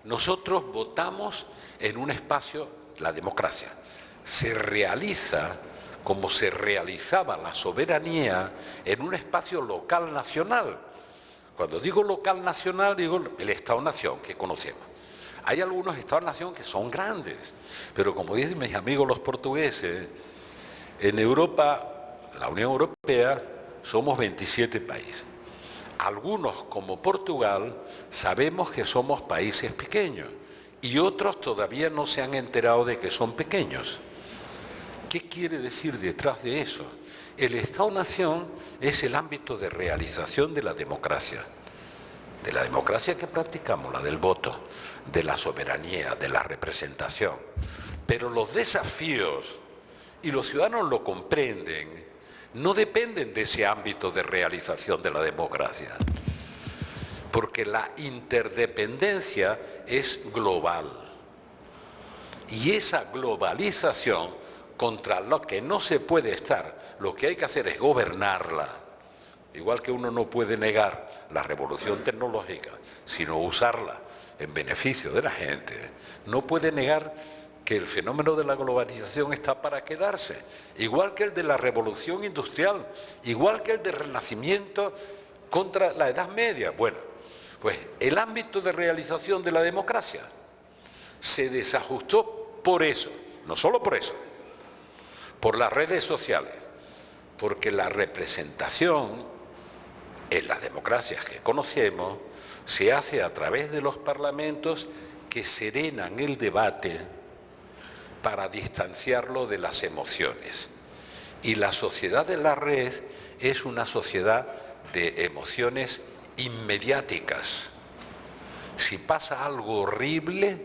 nosotros votamos en un espacio, la democracia se realiza como se realizaba la soberanía en un espacio local nacional. Cuando digo local nacional, digo el Estado-nación que conocemos. Hay algunos Estados-nación que son grandes, pero como dicen mis amigos los portugueses, en Europa, la Unión Europea, somos 27 países. Algunos, como Portugal, sabemos que somos países pequeños y otros todavía no se han enterado de que son pequeños. ¿Qué quiere decir detrás de eso? El Estado-nación es el ámbito de realización de la democracia que practicamos, la del voto, de la soberanía, de la representación. Pero los desafíos, y los ciudadanos lo comprenden, no dependen de ese ámbito de realización de la democracia, porque la interdependencia es global. Y esa globalización, contra lo que no se puede estar, lo que hay que hacer es gobernarla. Igual que uno no puede negar la revolución tecnológica, sino usarla en beneficio de la gente, no puede negar que el fenómeno de la globalización está para quedarse, igual que el de la revolución industrial, igual que el del Renacimiento contra la Edad Media. Bueno, pues el ámbito de realización de la democracia se desajustó por eso, no solo por eso, por las redes sociales, porque la representación en las democracias que conocemos se hace a través de los parlamentos que serenan el debate para distanciarlo de las emociones. Y la sociedad de la red es una sociedad de emociones inmediáticas. Si pasa algo horrible,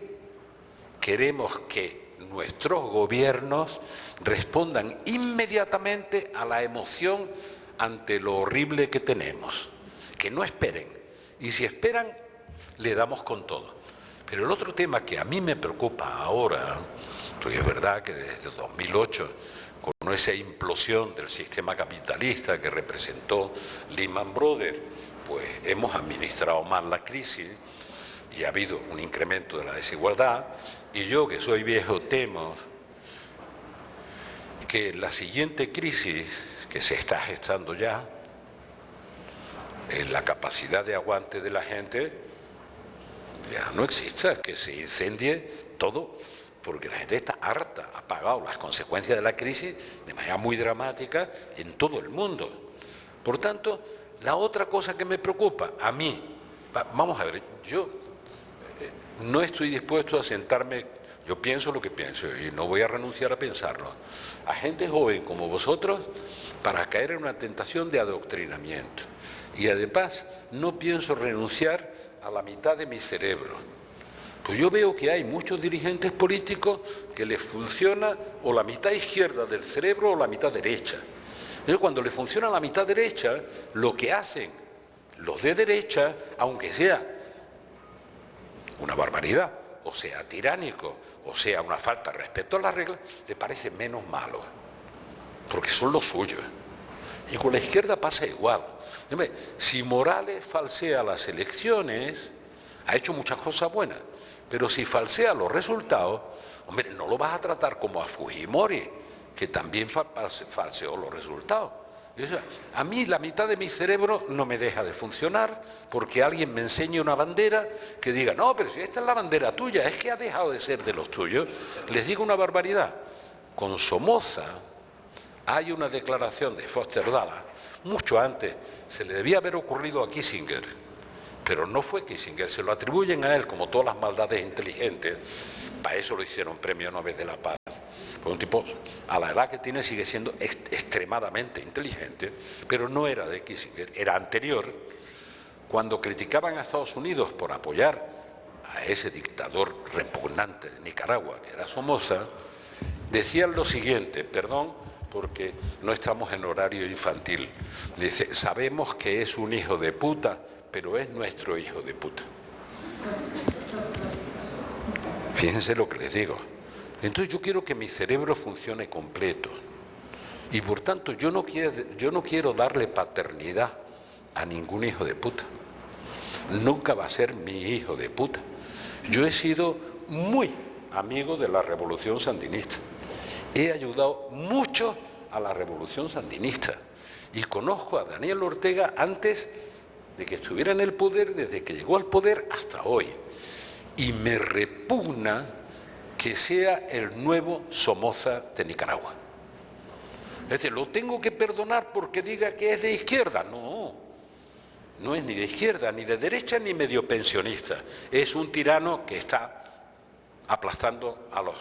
queremos que nuestros gobiernos respondan inmediatamente a la emoción ante lo horrible que tenemos, que no esperen, y si esperan, le damos con todo. Pero el otro tema que a mí me preocupa ahora, porque es verdad que desde 2008, con esa implosión del sistema capitalista que representó Lehman Brothers, pues hemos administrado mal la crisis y ha habido un incremento de la desigualdad, y yo que soy viejo temo que la siguiente crisis que se está gestando ya, en la capacidad de aguante de la gente, ya no exista, que se incendie todo, porque la gente está harta, ha pagado las consecuencias de la crisis de manera muy dramática en todo el mundo. Por tanto, la otra cosa que me preocupa, a mí, vamos a ver, yo no estoy dispuesto a sentarme, yo pienso lo que pienso y no voy a renunciar a pensarlo, a gente joven como vosotros, para caer en una tentación de adoctrinamiento. Y además no pienso renunciar a la mitad de mi cerebro. Pues yo veo que hay muchos dirigentes políticos que les funciona o la mitad izquierda del cerebro o la mitad derecha. Entonces, cuando les funciona la mitad derecha, lo que hacen los de derecha, aunque sea una barbaridad, o sea tiránico, o sea una falta de respeto a las reglas, le parece menos malo, porque son los suyos. Y con la izquierda pasa igual. Si Morales falsea las elecciones, ha hecho muchas cosas buenas, pero si falsea los resultados, hombre, no lo vas a tratar como a Fujimori, que también falseó los resultados. A mí la mitad de mi cerebro no me deja de funcionar porque alguien me enseña una bandera que diga, no, pero si esta es la bandera tuya, es que ha dejado de ser de los tuyos. Les digo una barbaridad. Con Somoza hay una declaración de Foster Dulles, mucho antes, se le debía haber ocurrido a Kissinger, pero no fue Kissinger, se lo atribuyen a él como todas las maldades inteligentes. Para eso lo hicieron Premio Nobel de la Paz. Fue un tipo, a la edad que tiene, sigue siendo extremadamente inteligente, pero no era de Kissinger, era anterior. Cuando criticaban a Estados Unidos por apoyar a ese dictador repugnante de Nicaragua, que era Somoza, decían lo siguiente, perdón, porque no estamos en horario infantil. Dice, sabemos que es un hijo de puta, pero es nuestro hijo de puta. Fíjense lo que les digo. Entonces yo quiero que mi cerebro funcione completo. Y por tanto yo no quiero darle paternidad a ningún hijo de puta. Nunca va a ser mi hijo de puta. Yo he sido muy amigo de la Revolución Sandinista. He ayudado mucho a la Revolución Sandinista. Y conozco a Daniel Ortega antes de que estuviera en el poder, desde que llegó al poder hasta hoy. Y me repugna que sea el nuevo Somoza de Nicaragua. Es decir, ¿lo tengo que perdonar porque diga que es de izquierda? No, no es ni de izquierda, ni de derecha, ni medio pensionista. Es un tirano que está aplastando a los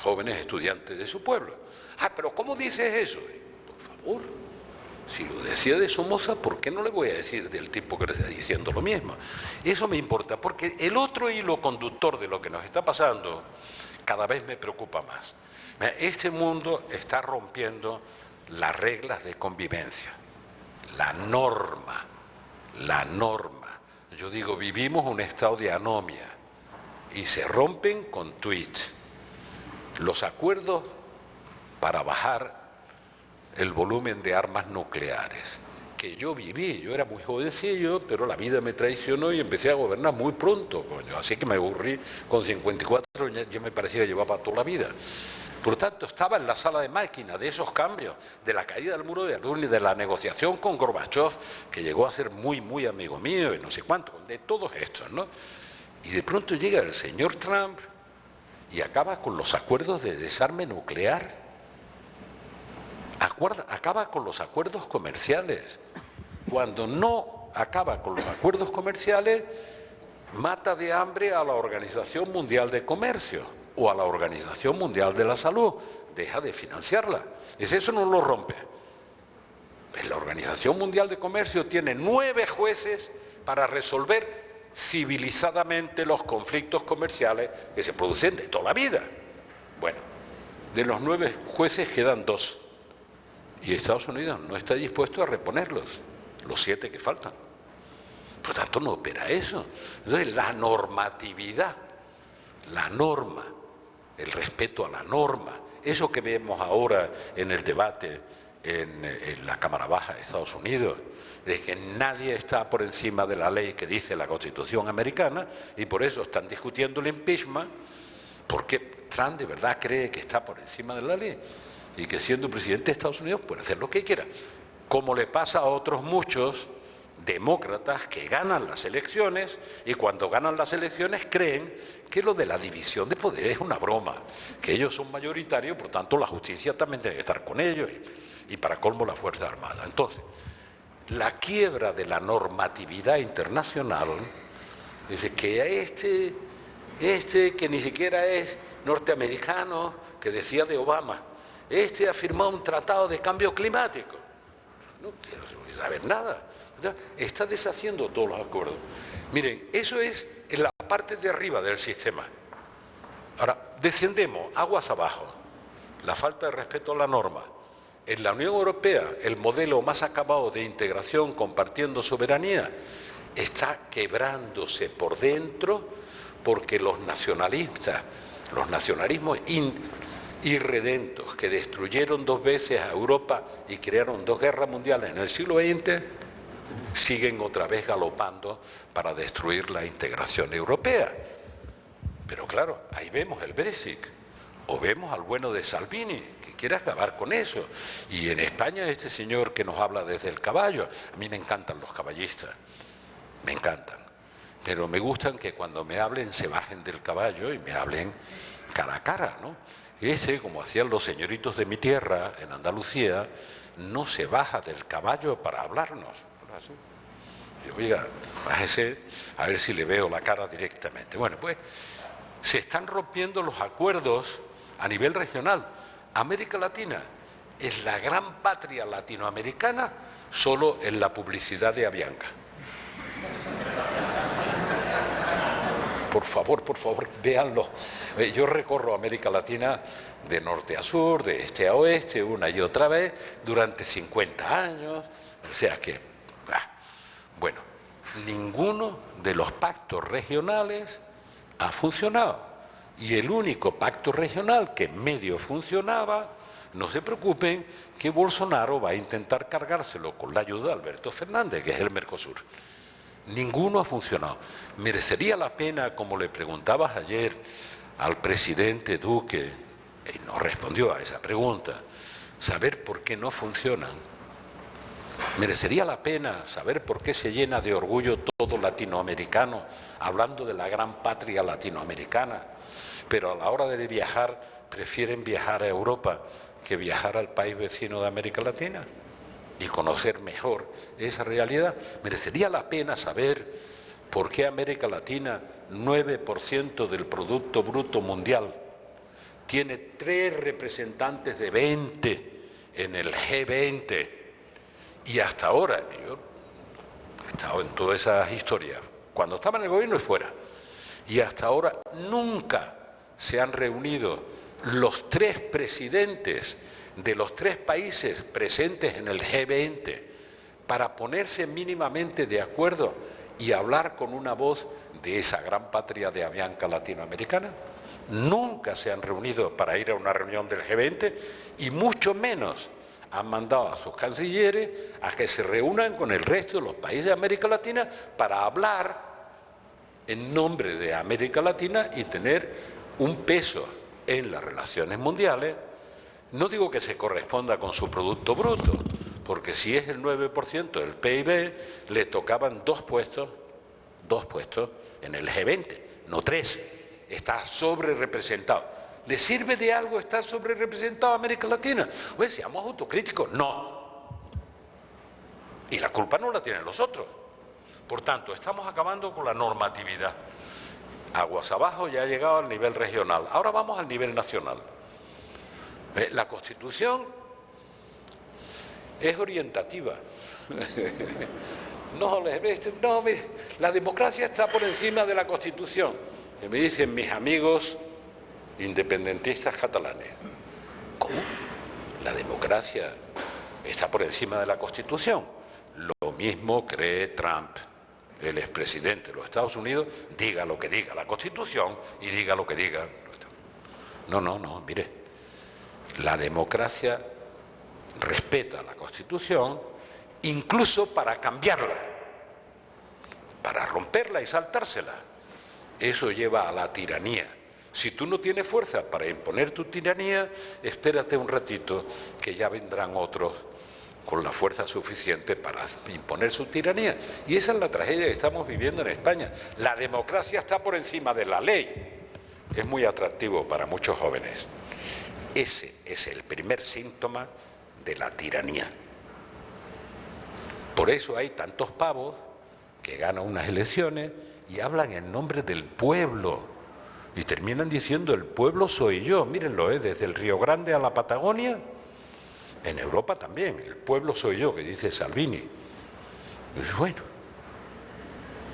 jóvenes estudiantes de su pueblo. Ah, pero ¿cómo dices eso? Por favor, si lo decía de Somoza, ¿por qué no le voy a decir del tipo que le está diciendo lo mismo? Eso me importa, porque el otro hilo conductor de lo que nos está pasando cada vez me preocupa más. Este mundo está rompiendo las reglas de convivencia, la norma. Yo digo, vivimos un estado de anomia y se rompen con tweets. Los acuerdos para bajar el volumen de armas nucleares, que yo viví, yo era muy jovencillo, pero la vida me traicionó y empecé a gobernar muy pronto, coño. Así que me aburrí con 54, ya me parecía que llevaba toda la vida. Por lo tanto, estaba en la sala de máquina de esos cambios, de la caída del muro de Berlín y de la negociación con Gorbachev, que llegó a ser muy, muy amigo mío y no sé cuánto, de todos estos, ¿no? Y de pronto llega el señor Trump y acaba con los acuerdos de desarme nuclear. Acaba con los acuerdos comerciales. Cuando no acaba con los acuerdos comerciales, mata de hambre a la Organización Mundial de Comercio o a la Organización Mundial de la Salud. Deja de financiarla. Eso no lo rompe. La Organización Mundial de Comercio tiene 9 jueces para resolver civilizadamente los conflictos comerciales que se producen de toda la vida. Bueno, de los 9 jueces quedan 2. Y Estados Unidos no está dispuesto a reponerlos, los 7 que faltan. Por lo tanto, no opera eso. Entonces, la normatividad, la norma, el respeto a la norma, eso que vemos ahora en el debate en la Cámara Baja de Estados Unidos, de que nadie está por encima de la ley que dice la Constitución americana, y por eso están discutiendo el impeachment, porque Trump de verdad cree que está por encima de la ley y que siendo presidente de Estados Unidos puede hacer lo que quiera, como le pasa a otros muchos demócratas que ganan las elecciones y cuando ganan las elecciones creen que lo de la división de poder es una broma, que ellos son mayoritarios, por tanto la justicia también tiene que estar con ellos y para colmo la Fuerza Armada. Entonces, la quiebra de la normatividad internacional dice que este que ni siquiera es norteamericano, que decía de Obama, ha firmado un tratado de cambio climático. No quiero saber nada. Está deshaciendo todos los acuerdos. Miren, eso es en la parte de arriba del sistema. Ahora, descendemos, aguas abajo. La falta de respeto a la norma. En la Unión Europea, el modelo más acabado de integración compartiendo soberanía está quebrándose por dentro porque los nacionalismos irredentos que destruyeron 2 veces a Europa y crearon 2 guerras mundiales en el siglo XX, siguen otra vez galopando para destruir la integración europea. Pero claro, ahí vemos el Brexit. O vemos al bueno de Salvini, que quiere acabar con eso. Y en España este señor que nos habla desde el caballo. A mí me encantan los caballistas, me encantan. Pero me gustan que cuando me hablen se bajen del caballo y me hablen cara a cara, ¿no? Ese, como hacían los señoritos de mi tierra, en Andalucía, no se baja del caballo para hablarnos. Así. Yo, oiga, bájese a ver si le veo la cara directamente. Bueno, pues se están rompiendo los acuerdos a nivel regional. América Latina es la gran patria latinoamericana solo en la publicidad de Avianca. Por favor, véanlo. Yo recorro América Latina de norte a sur, de este a oeste, una y otra vez, durante 50 años. O sea que, bueno, ninguno de los pactos regionales ha funcionado. Y el único pacto regional que medio funcionaba, no se preocupen, que Bolsonaro va a intentar cargárselo con la ayuda de Alberto Fernández, que es el Mercosur. Ninguno ha funcionado. Merecería la pena, como le preguntabas ayer al presidente Duque, y no respondió a esa pregunta, saber por qué no funcionan. Merecería la pena saber por qué se llena de orgullo todo latinoamericano, hablando de la gran patria latinoamericana, pero a la hora de viajar prefieren viajar a Europa que viajar al país vecino de América Latina y conocer mejor esa realidad. Merecería la pena saber por qué América Latina, 9% del Producto Bruto Mundial, tiene 3 representantes de 20 en el G20, y hasta ahora, yo he estado en todas esas historias, cuando estaba en el gobierno y fuera, y hasta ahora nunca se han reunido los 3 presidentes de los 3 países presentes en el G20 para ponerse mínimamente de acuerdo y hablar con una voz de esa gran patria de Avianca latinoamericana. Nunca se han reunido para ir a una reunión del G20 y mucho menos han mandado a sus cancilleres a que se reúnan con el resto de los países de América Latina para hablar en nombre de América Latina y tener un peso en las relaciones mundiales. No digo que se corresponda con su Producto Bruto, porque si es el 9% del PIB, le tocaban 2 puestos en el G20, no 3. Está sobre representado. ¿Le sirve de algo estar sobre representado a América Latina? Pues seamos autocríticos. No. Y la culpa no la tienen los otros. Por tanto, estamos acabando con la normatividad. Aguas abajo ya ha llegado al nivel regional. Ahora vamos al nivel nacional. La Constitución es orientativa. No, la democracia está por encima de la Constitución. Que me dicen mis amigos independentistas catalanes. ¿Cómo? La democracia está por encima de la Constitución. Lo mismo cree Trump, el expresidente de los Estados Unidos, diga lo que diga la Constitución y diga lo que diga. No, mire, la democracia respeta la Constitución incluso para cambiarla, para romperla y saltársela. Eso lleva a la tiranía. Si tú no tienes fuerza para imponer tu tiranía, espérate un ratito que ya vendrán otros con la fuerza suficiente para imponer su tiranía. Y esa es la tragedia que estamos viviendo en España. La democracia está por encima de la ley. Es muy atractivo para muchos jóvenes. Ese es el primer síntoma de la tiranía. Por eso hay tantos pavos que ganan unas elecciones y hablan en nombre del pueblo y terminan diciendo el pueblo soy yo. Mírenlo, desde el Río Grande a la Patagonia, en Europa también, el pueblo soy yo, que dice Salvini. Y bueno,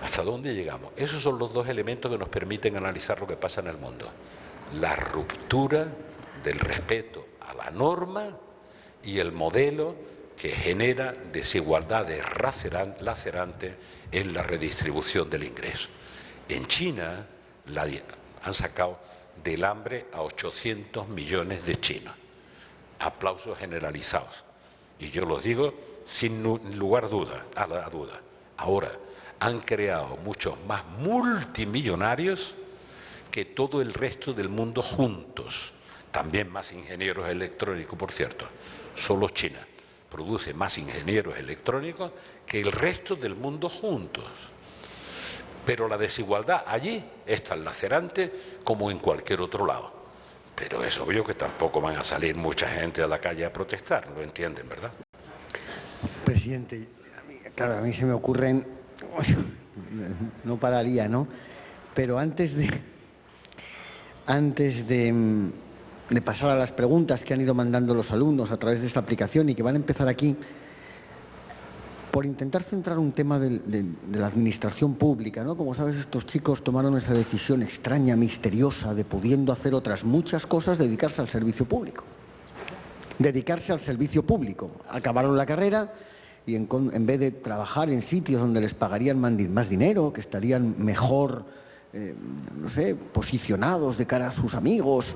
¿hasta dónde llegamos? Esos son los 2 elementos que nos permiten analizar lo que pasa en el mundo. La ruptura del respeto a la norma y el modelo que genera desigualdades lacerantes en la redistribución del ingreso. En China han sacado del hambre a 800 millones de chinos. Aplausos generalizados. Y yo los digo sin lugar a la duda. Ahora, han creado muchos más multimillonarios que todo el resto del mundo juntos. también más ingenieros electrónicos, por cierto. Solo China produce más ingenieros electrónicos que el resto del mundo juntos. Pero la desigualdad allí es tan lacerante como en cualquier otro lado. Pero es obvio que tampoco van a salir mucha gente a la calle a protestar, lo entienden, ¿verdad? Presidente, claro, a mí se me ocurren, no pararía, ¿no? Pero antes de pasar a las preguntas que han ido mandando los alumnos a través de esta aplicación y que van a empezar aquí, por intentar centrar un tema de la administración pública, ¿no? Como sabes, estos chicos tomaron esa decisión extraña, misteriosa, de pudiendo hacer otras muchas cosas, dedicarse al servicio público. Dedicarse al servicio público. Acabaron la carrera y en vez de trabajar en sitios donde les pagarían más dinero, que estarían mejor, no sé, posicionados de cara a sus amigos,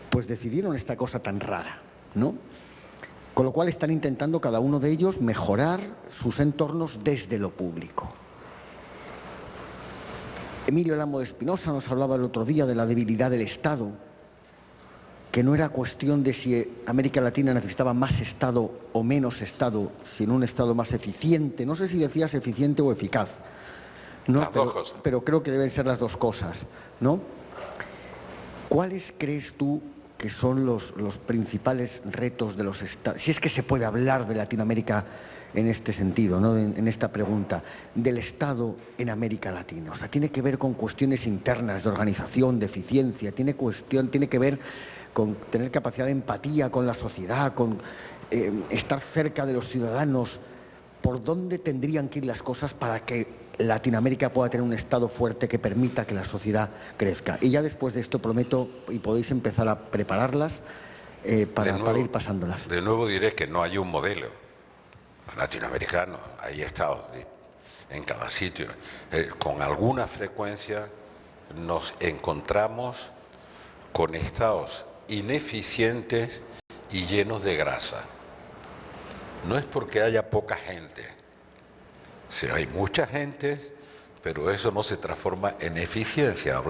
pues decidieron esta cosa tan rara, ¿no? Con lo cual están intentando cada uno de ellos mejorar sus entornos desde lo público. Emilio Lamo de Espinosa nos hablaba el otro día de la debilidad del Estado, que no era cuestión de si América Latina necesitaba más Estado o menos Estado, sino un Estado más eficiente. No sé si decías eficiente o eficaz, ¿no? Las dos cosas. Pero creo que deben ser las dos cosas, ¿no? ¿Cuáles crees tú que son los principales retos de los estados, si es que se puede hablar de Latinoamérica en este sentido, ¿no? En esta pregunta, del Estado en América Latina? O sea, tiene que ver con cuestiones internas de organización, de eficiencia, tiene que ver con tener capacidad de empatía con la sociedad, con estar cerca de los ciudadanos. ¿Por dónde tendrían que ir las cosas para que Latinoamérica pueda tener un Estado fuerte que permita que la sociedad crezca? Y ya después de esto prometo, y podéis empezar a prepararlas para ir pasándolas. De nuevo diré que no hay un modelo latinoamericano, hay estados en cada sitio. Con alguna frecuencia nos encontramos con estados ineficientes y llenos de grasa. No es porque haya poca gente. Sí, hay mucha gente, pero eso no se transforma en eficiencia.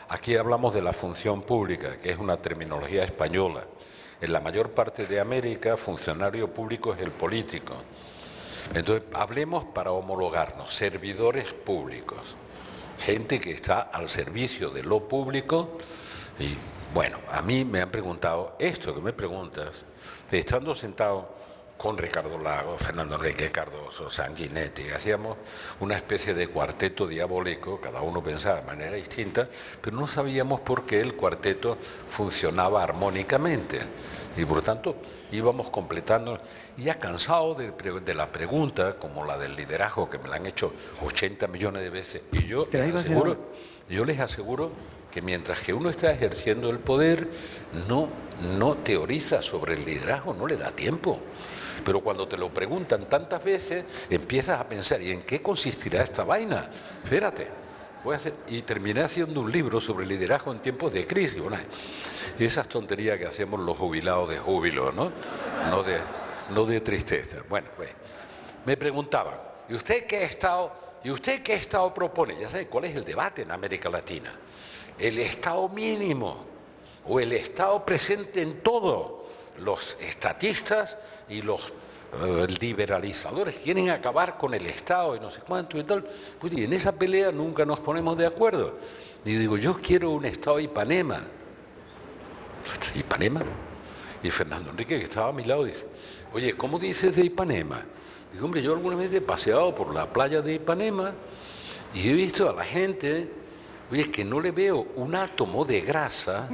Aquí hablamos de la función pública, que es una terminología española. En la mayor parte de América, funcionario público es el político. Entonces, hablemos para homologarnos, servidores públicos, gente que está al servicio de lo público. Y bueno, a mí me han preguntado esto que me preguntas, estando sentado con Ricardo Lago, Fernando Enrique Cardoso, Sanguinetti, hacíamos una especie de cuarteto diabólico, cada uno pensaba de manera distinta, pero no sabíamos por qué el cuarteto funcionaba armónicamente y por lo tanto íbamos completando. Y ya cansado de la pregunta, como la del liderazgo, que me la han hecho 80 millones de veces, y yo les aseguro que mientras que uno está ejerciendo el poder, no teoriza sobre el liderazgo, no le da tiempo. Pero cuando te lo preguntan tantas veces, empiezas a pensar, ¿y en qué consistirá esta vaina? Espérate, y terminé haciendo un libro sobre liderazgo en tiempos de crisis. Bueno, esas tonterías que hacemos los jubilados de júbilo, ¿no? No de tristeza. Bueno, pues, me preguntaban, ¿y usted qué estado propone? Ya saben cuál es el debate en América Latina. El estado mínimo o el estado presente en todo. Los estatistas y los liberalizadores quieren acabar con el Estado y no sé cuánto y tal. Pues, y en esa pelea nunca nos ponemos de acuerdo. Y digo, yo quiero un Estado Ipanema. ¿Ipanema? Y Fernando Enrique, que estaba a mi lado, dice, oye, ¿cómo dices de Ipanema? Digo, hombre, yo alguna vez he paseado por la playa de Ipanema y he visto a la gente, oye, que no le veo un átomo de grasa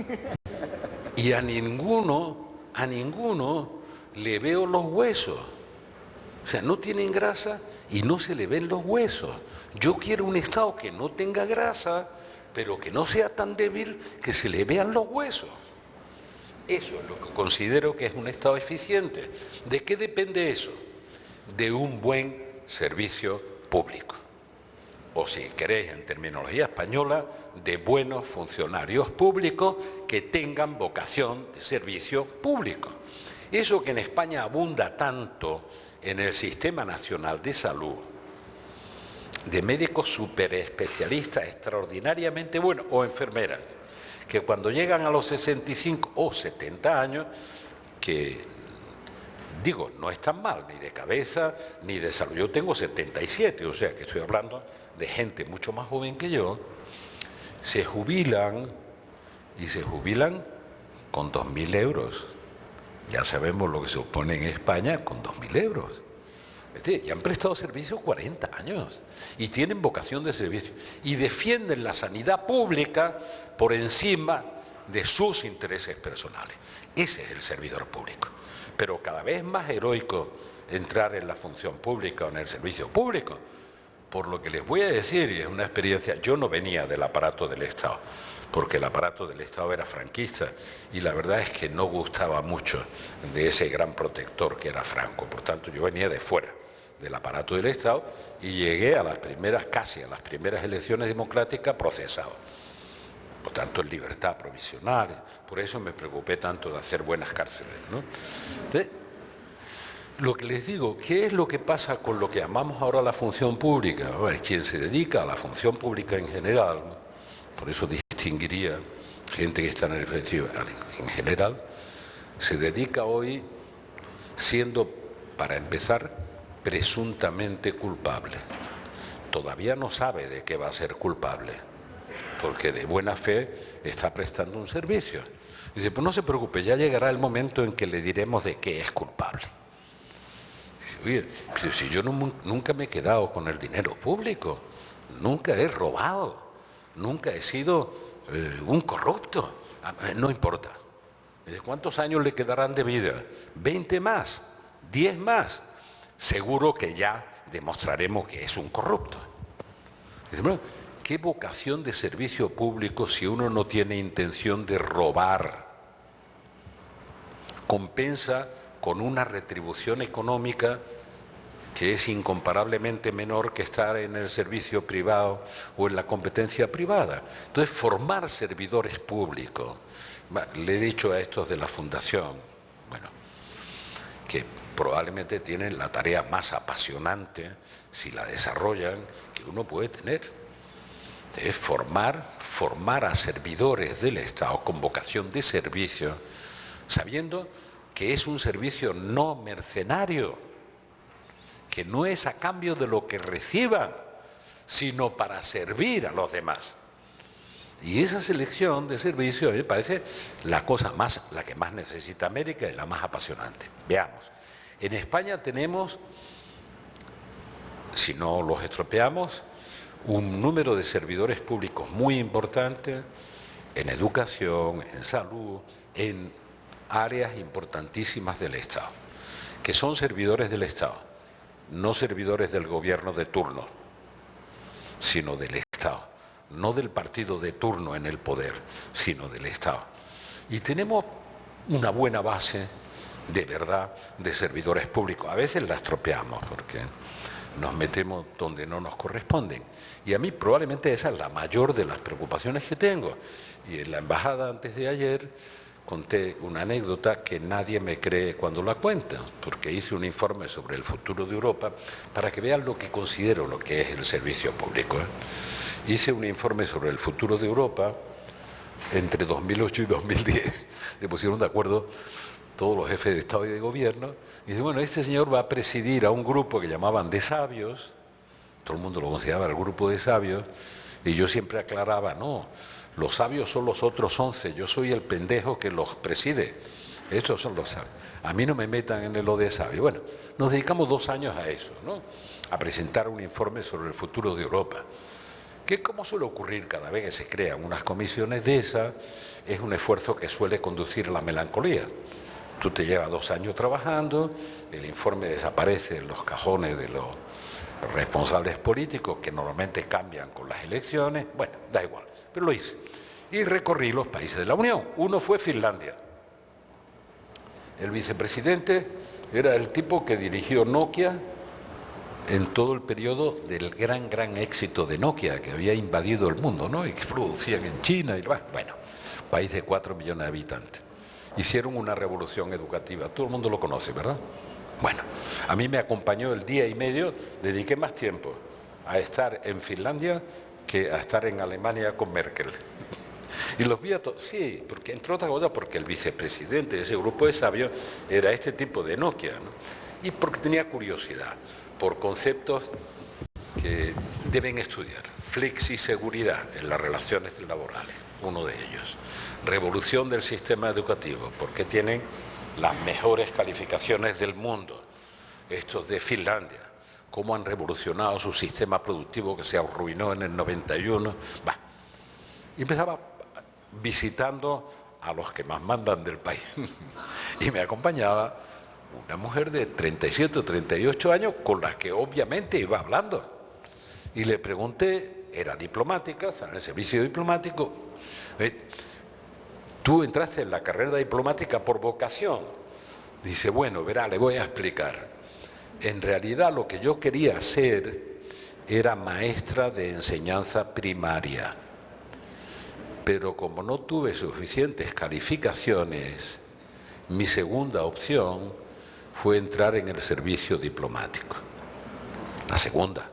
y a ninguno le veo los huesos. O sea, no tienen grasa y no se le ven los huesos. Yo quiero un Estado que no tenga grasa, pero que no sea tan débil que se le vean los huesos. Eso es lo que considero que es un Estado eficiente. ¿De qué depende eso? De un buen servicio público. O si queréis en terminología española, de buenos funcionarios públicos que tengan vocación de servicio público. Eso que en España abunda tanto en el Sistema Nacional de Salud, de médicos superespecialistas extraordinariamente buenos o enfermeras, que cuando llegan a los 65 o 70 años, que digo, no es tan mal, ni de cabeza, ni de salud. Yo tengo 77, o sea que estoy hablando de gente mucho más joven que yo, se jubilan y se jubilan con 2.000 euros. Ya sabemos lo que se opone en España con 2.000 euros. Y han prestado servicio 40 años y tienen vocación de servicio y defienden la sanidad pública por encima de sus intereses personales. Ese es el servidor público. Pero cada vez más heroico entrar en la función pública o en el servicio público. Por lo que les voy a decir, y es una experiencia, yo no venía del aparato del Estado, porque el aparato del Estado era franquista y la verdad es que no gustaba mucho de ese gran protector que era Franco. Por tanto, yo venía de fuera del aparato del Estado y llegué a las primeras, casi a las primeras elecciones democráticas procesado. Por tanto, en libertad provisional. Por eso me preocupé tanto de hacer buenas cárceles, ¿no? Entonces, lo que les digo, ¿qué es lo que pasa con lo que llamamos ahora la función pública? Bueno, quien se dedica a la función pública en general, ¿no? Por eso distinguiría gente que está en el servicio en general, se dedica hoy siendo, para empezar, presuntamente culpable. Todavía no sabe de qué va a ser culpable, porque de buena fe está prestando un servicio. Dice, pues no se preocupe, ya llegará el momento en que le diremos de qué es culpable. Dice, oye, si yo nunca me he quedado con el dinero público, nunca he robado, nunca he sido un corrupto, no importa. Dice, ¿cuántos años le quedarán de vida? 20 más, 10 más. Seguro que ya demostraremos que es un corrupto. Dice, bueno, ¿qué vocación de servicio público si uno no tiene intención de robar? Compensa con una retribución económica que es incomparablemente menor que estar en el servicio privado o en la competencia privada. Entonces, formar servidores públicos. Le he dicho a estos de la Fundación, bueno, que probablemente tienen la tarea más apasionante, si la desarrollan, que uno puede tener. Es formar a servidores del Estado con vocación de servicio, sabiendo que es un servicio no mercenario, que no es a cambio de lo que reciban, sino para servir a los demás. Y esa selección de servicios me parece la que más necesita América y la más apasionante. Veamos, en España tenemos, si no los estropeamos, un número de servidores públicos muy importante en educación, en salud, en áreas importantísimas del Estado, que son servidores del Estado, no servidores del gobierno de turno, sino del Estado, no del partido de turno en el poder, sino del Estado. Y tenemos una buena base, de verdad, de servidores públicos. A veces la estropeamos porque nos metemos donde no nos corresponden. Y a mí probablemente esa es la mayor de las preocupaciones que tengo. Y en la embajada antes de ayer conté una anécdota que nadie me cree cuando la cuenta, porque hice un informe sobre el futuro de Europa para que vean lo que considero lo que es el servicio público. Hice un informe sobre el futuro de Europa entre 2008 y 2010. Se pusieron de acuerdo todos los jefes de Estado y de Gobierno. Y dice, bueno, este señor va a presidir a un grupo que llamaban de sabios, todo el mundo lo consideraba el grupo de sabios, y yo siempre aclaraba, no, los sabios son los otros 11, yo soy el pendejo que los preside, estos son los sabios, a mí no me metan en lo de sabios. Bueno, nos dedicamos 2 años a eso, ¿no? A presentar un informe sobre el futuro de Europa, que como suele ocurrir cada vez que se crean unas comisiones de esas, es un esfuerzo que suele conducir a la melancolía. Tú te llevas 2 años trabajando, el informe desaparece en los cajones de los responsables políticos que normalmente cambian con las elecciones, bueno, da igual, pero lo hice. Y recorrí los países de la Unión. Uno fue Finlandia. El vicepresidente era el tipo que dirigió Nokia en todo el periodo del gran éxito de Nokia, que había invadido el mundo, ¿no? Y que producían en China, y bueno, país de 4 millones de habitantes. Hicieron una revolución educativa, todo el mundo lo conoce, ¿verdad? Bueno, a mí me acompañó el día y medio, dediqué más tiempo a estar en Finlandia que a estar en Alemania con Merkel. Y los vi a todos, sí, porque entre otras cosas porque el vicepresidente de ese grupo de sabios era este tipo de Nokia, ¿no? Y porque tenía curiosidad por conceptos que deben estudiar. Flexiseguridad en las relaciones laborales, uno de ellos. Revolución del sistema educativo, porque tienen las mejores calificaciones del mundo. Estos de Finlandia, cómo han revolucionado su sistema productivo que se arruinó en el 91. Y empezaba visitando a los que más mandan del país. Y me acompañaba una mujer de 37 o 38 años con la que obviamente iba hablando. Y le pregunté, era diplomática, estaba en el servicio diplomático. ¿Tú entraste en la carrera diplomática por vocación? Dice, bueno, verá, le voy a explicar. En realidad lo que yo quería hacer era maestra de enseñanza primaria. Pero como no tuve suficientes calificaciones, mi segunda opción fue entrar en el servicio diplomático. La segunda.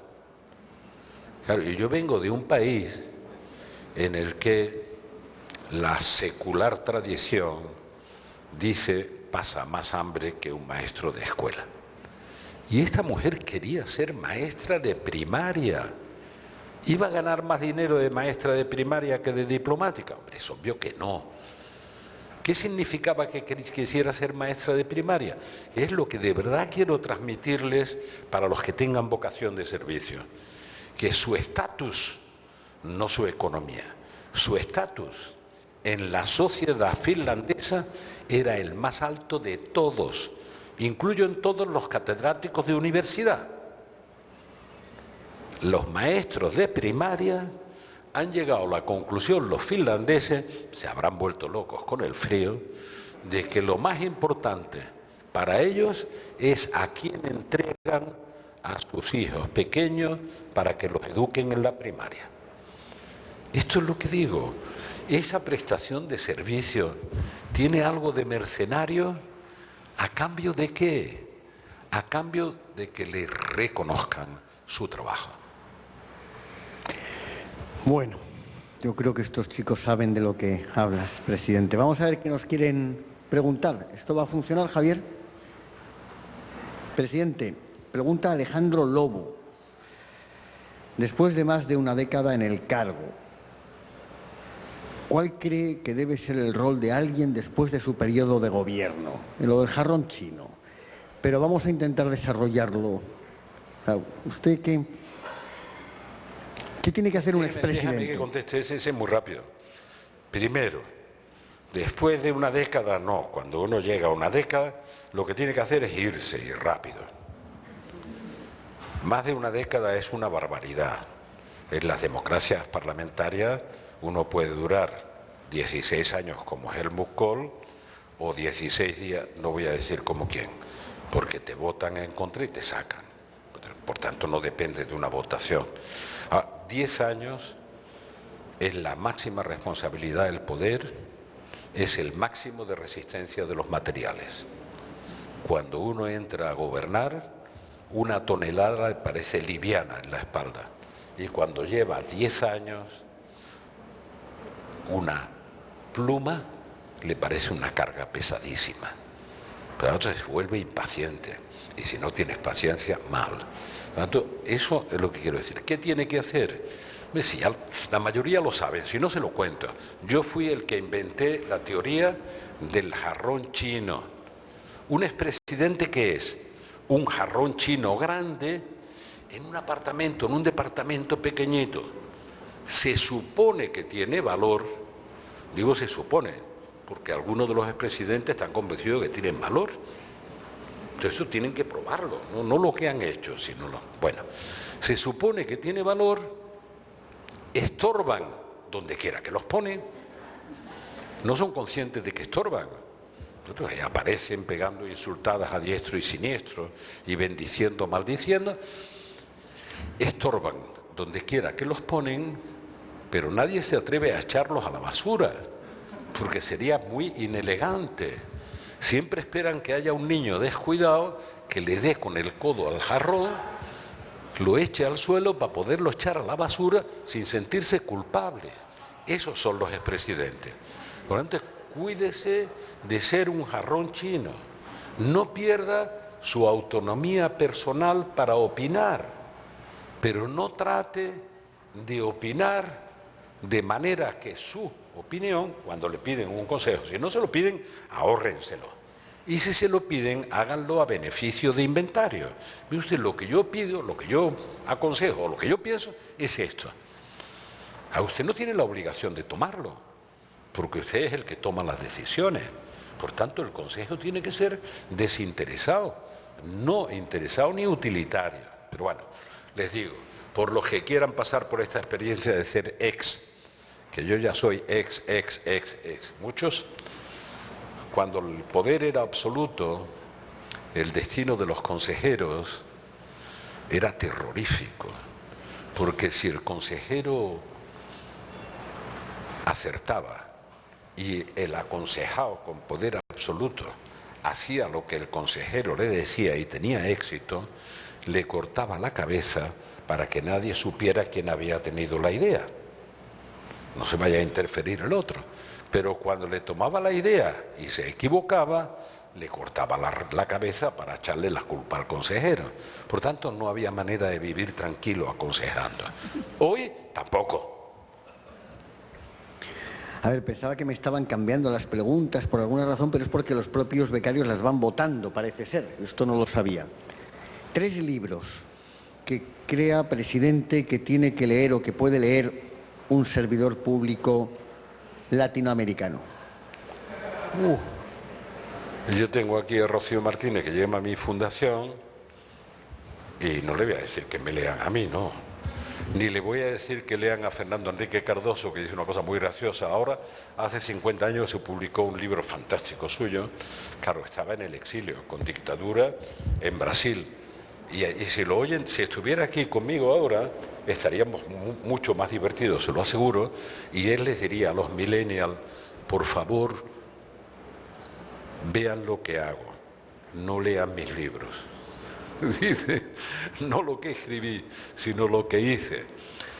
Claro, y yo vengo de un país en el que la secular tradición dice pasa más hambre que un maestro de escuela. Y esta mujer quería ser maestra de primaria. ¿Iba a ganar más dinero de maestra de primaria que de diplomática? Hombre, es obvio que no. ¿Qué significaba que quisiera ser maestra de primaria? Es lo que de verdad quiero transmitirles para los que tengan vocación de servicio. Que su estatus, no su economía, su estatus en la sociedad finlandesa era el más alto de todos, incluyo en todos los catedráticos de universidad. Los maestros de primaria han llegado a la conclusión, los finlandeses, se habrán vuelto locos con el frío, de que lo más importante para ellos es a quién entregan a sus hijos pequeños para que los eduquen en la primaria. Esto es lo que digo, esa prestación de servicio tiene algo de mercenario. ¿A cambio de qué? A cambio de que le reconozcan su trabajo. Bueno, yo creo que estos chicos saben de lo que hablas, presidente. Vamos a ver qué nos quieren preguntar. ¿Esto va a funcionar, Javier? Presidente, pregunta Alejandro Lobo. Después de más de una década en el cargo, ¿cuál cree que debe ser el rol de alguien después de su periodo de gobierno? En lo del jarrón chino. Pero vamos a intentar desarrollarlo. ¿Usted qué tiene que hacer un expresidente? Déjame que conteste ese muy rápido. Primero, después de una década, no. Cuando uno llega a una década, lo que tiene que hacer es irse, y rápido. Más de una década es una barbaridad. En las democracias parlamentarias uno puede durar 16 años como Helmut Kohl o 16 días, no voy a decir como quién, porque te votan en contra y te sacan. Por tanto, no depende de una votación. 10 años es la máxima responsabilidad del poder, es el máximo de resistencia de los materiales. Cuando uno entra a gobernar, una tonelada le parece liviana en la espalda. Y cuando lleva 10 años, una pluma le parece una carga pesadísima. Pero entonces se vuelve impaciente. Y si no tienes paciencia, mal. Por lo tanto, eso es lo que quiero decir. ¿Qué tiene que hacer? Sí, la mayoría lo saben, si no se lo cuento. Yo fui el que inventé la teoría del jarrón chino. Un expresidente que es un jarrón chino grande en un apartamento, en un departamento pequeñito. Se supone que tiene valor, digo se supone, porque algunos de los expresidentes están convencidos de que tienen valor. Entonces eso tienen que probarlo, no lo que han hecho, sino lo... Bueno, se supone que tiene valor, estorban donde quiera que los ponen, no son conscientes de que estorban. Entonces aparecen pegando insultadas a diestro y siniestro y bendiciendo, maldiciendo, estorban donde quiera que los ponen, pero nadie se atreve a echarlos a la basura, porque sería muy inelegante. Siempre esperan que haya un niño descuidado que le dé con el codo al jarrón, lo eche al suelo para poderlo echar a la basura sin sentirse culpable. Esos son los expresidentes. Por lo tanto, cuídese de ser un jarrón chino. No pierda su autonomía personal para opinar, pero no trate de opinar de manera que su opinión, cuando le piden un consejo, si no se lo piden, ahórrenselo. Y si se lo piden, háganlo a beneficio de inventario. Ve usted, lo que yo pido, lo que yo aconsejo, lo que yo pienso, es esto. A usted no tiene la obligación de tomarlo, porque usted es el que toma las decisiones. Por tanto, el consejo tiene que ser desinteresado, no interesado ni utilitario. Pero bueno, les digo, por los que quieran pasar por esta experiencia de ser ex, que yo ya soy ex. Muchos, cuando el poder era absoluto, el destino de los consejeros era terrorífico, porque si el consejero acertaba y el aconsejado con poder absoluto hacía lo que el consejero le decía y tenía éxito, le cortaba la cabeza para que nadie supiera quién había tenido la idea. No se vaya a interferir el otro. Pero cuando le tomaba la idea y se equivocaba, le cortaba la cabeza para echarle la culpa al consejero. Por tanto, no había manera de vivir tranquilo aconsejando. Hoy tampoco. A ver, pensaba que me estaban cambiando las preguntas por alguna razón, pero es porque los propios becarios las van votando, parece ser. Esto no lo sabía. 3 libros que crea, presidente, que tiene que leer o que puede leer un servidor público latinoamericano. Yo tengo aquí a Rocío Martínez, que lleva mi fundación, y no le voy a decir que me lean a mí, no. Ni le voy a decir que lean a Fernando Enrique Cardoso, que dice una cosa muy graciosa. Ahora, hace 50 años se publicó un libro fantástico suyo. Claro, estaba en el exilio, con dictadura en Brasil. Y si lo oyen, si estuviera aquí conmigo ahora, estaríamos mucho más divertidos, se lo aseguro. Y él les diría a los millennials, por favor, vean lo que hago, no lean mis libros. Dice, no lo que escribí, sino lo que hice.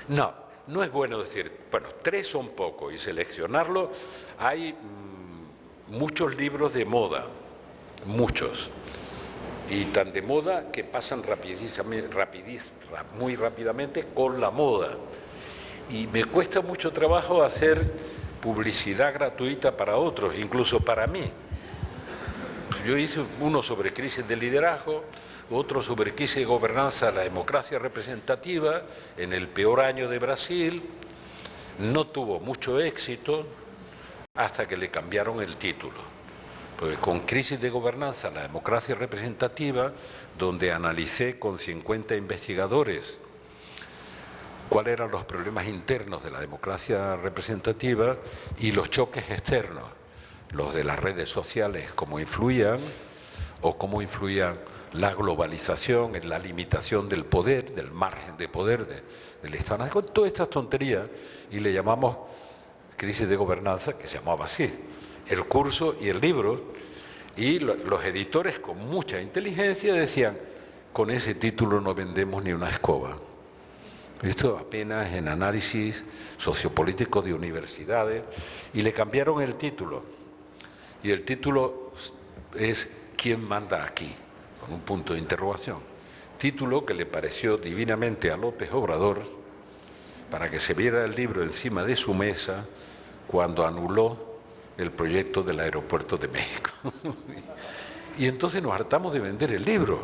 No es bueno decir, bueno, 3 son pocos y seleccionarlo. Hay muchos libros de moda, muchos, y tan de moda que pasan muy rápidamente con la moda. Y me cuesta mucho trabajo hacer publicidad gratuita para otros, incluso para mí. Yo hice uno sobre crisis de liderazgo, otro sobre crisis de gobernanza, la democracia representativa, en el peor año de Brasil. No tuvo mucho éxito hasta que le cambiaron el título. Porque con crisis de gobernanza, la democracia representativa, donde analicé con 50 investigadores cuáles eran los problemas internos de la democracia representativa y los choques externos, los de las redes sociales, cómo influían o cómo influían la globalización en la limitación del poder, del margen de poder del Estado, con todas estas tonterías, y le llamamos crisis de gobernanza, que se llamaba así, el curso y el libro, y los editores con mucha inteligencia decían, con ese título no vendemos ni una escoba. Esto apenas en análisis sociopolítico de universidades, y le cambiaron el título, y el título es ¿Quién manda aquí?, con un punto de interrogación. Título que le pareció divinamente a López Obrador para que se viera el libro encima de su mesa cuando anuló el proyecto del aeropuerto de México. Y entonces nos hartamos de vender el libro,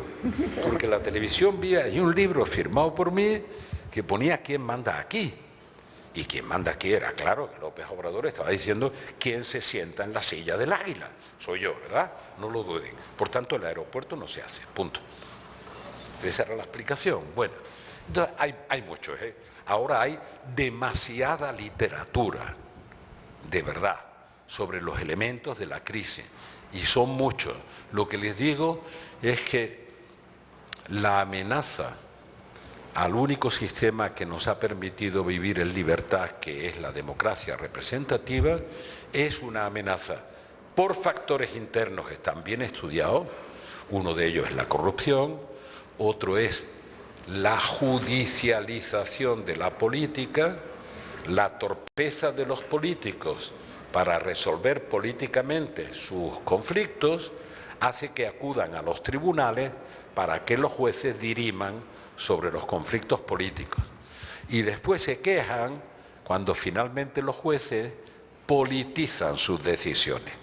porque la televisión vía y un libro firmado por mí que ponía ¿Quién manda aquí? Y quien manda aquí era, claro, que López Obrador estaba diciendo ¿quién se sienta en la silla del águila? Soy yo, ¿verdad? No lo duden. Por tanto, el aeropuerto no se hace, punto. Esa era la explicación. Bueno, entonces hay muchos, ¿eh? Ahora hay demasiada literatura, de verdad, sobre los elementos de la crisis, y son muchos. Lo que les digo es que la amenaza al único sistema que nos ha permitido vivir en libertad, que es la democracia representativa, es una amenaza por factores internos que están bien estudiados. Uno de ellos es la corrupción, otro es la judicialización de la política, la torpeza de los políticos para resolver políticamente sus conflictos hace que acudan a los tribunales para que los jueces diriman sobre los conflictos políticos. Y después se quejan cuando finalmente los jueces politizan sus decisiones.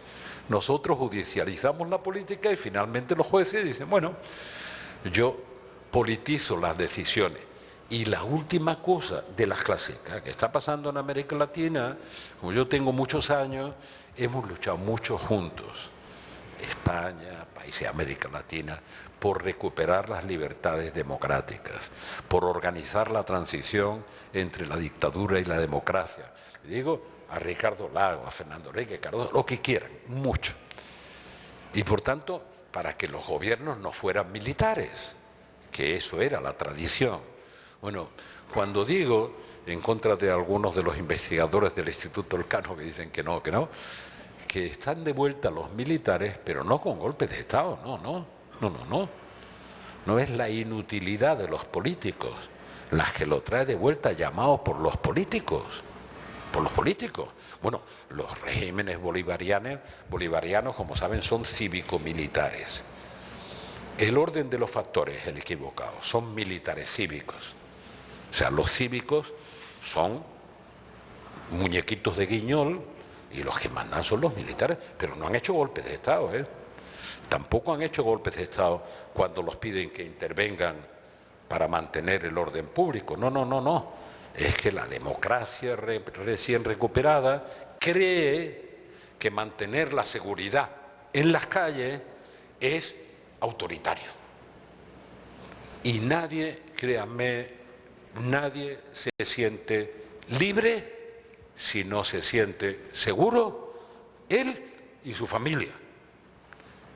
Nosotros judicializamos la política y finalmente los jueces dicen, bueno, yo politizo las decisiones. Y la última cosa de las clásicas que está pasando en América Latina, como yo tengo muchos años, hemos luchado mucho juntos, España, países de América Latina, por recuperar las libertades democráticas, por organizar la transición entre la dictadura y la democracia. Le digo a Ricardo Lago, a Fernando Henrique Cardoso, lo que quieran, mucho. Y por tanto, para que los gobiernos no fueran militares, que eso era la tradición. Bueno, cuando digo, en contra de algunos de los investigadores del Instituto Elcano que dicen que no, que están de vuelta los militares, pero no con golpes de Estado, no. No es la inutilidad de los políticos las que lo trae de vuelta llamados por los políticos. Bueno, los regímenes bolivarianos, como saben, son cívico-militares. El orden de los factores es el equivocado, son militares cívicos. O sea, los cívicos son muñequitos de guiñol y los que mandan son los militares, pero no han hecho golpes de Estado, ¿eh? Tampoco han hecho golpes de Estado cuando los piden que intervengan para mantener el orden público. No. Es que la democracia recién recuperada cree que mantener la seguridad en las calles es autoritario. Y nadie, créanme, nadie se siente libre si no se siente seguro, él y su familia.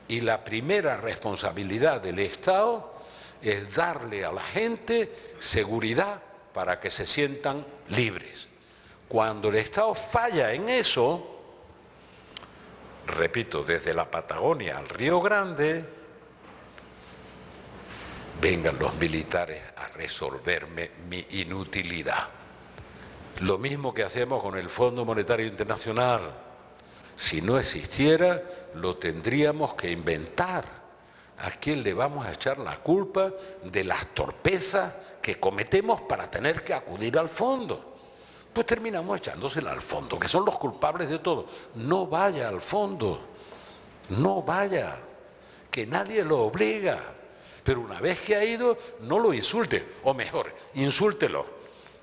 Y la primera responsabilidad del Estado es darle a la gente seguridad para que se sientan libres. Cuando el Estado falla en eso, repito, desde la Patagonia al Río Grande, vengan los militares a resolverme mi inutilidad. Lo mismo que hacemos con el Fondo Monetario Internacional. Si no existiera, lo tendríamos que inventar. ¿A quién le vamos a echar la culpa de las torpezas que cometemos para tener que acudir al fondo? Pues terminamos echándosela al fondo, que son los culpables de todo. No vaya al fondo, no vaya, que nadie lo obliga. Pero una vez que ha ido, no lo insulte, o mejor, insúltelo,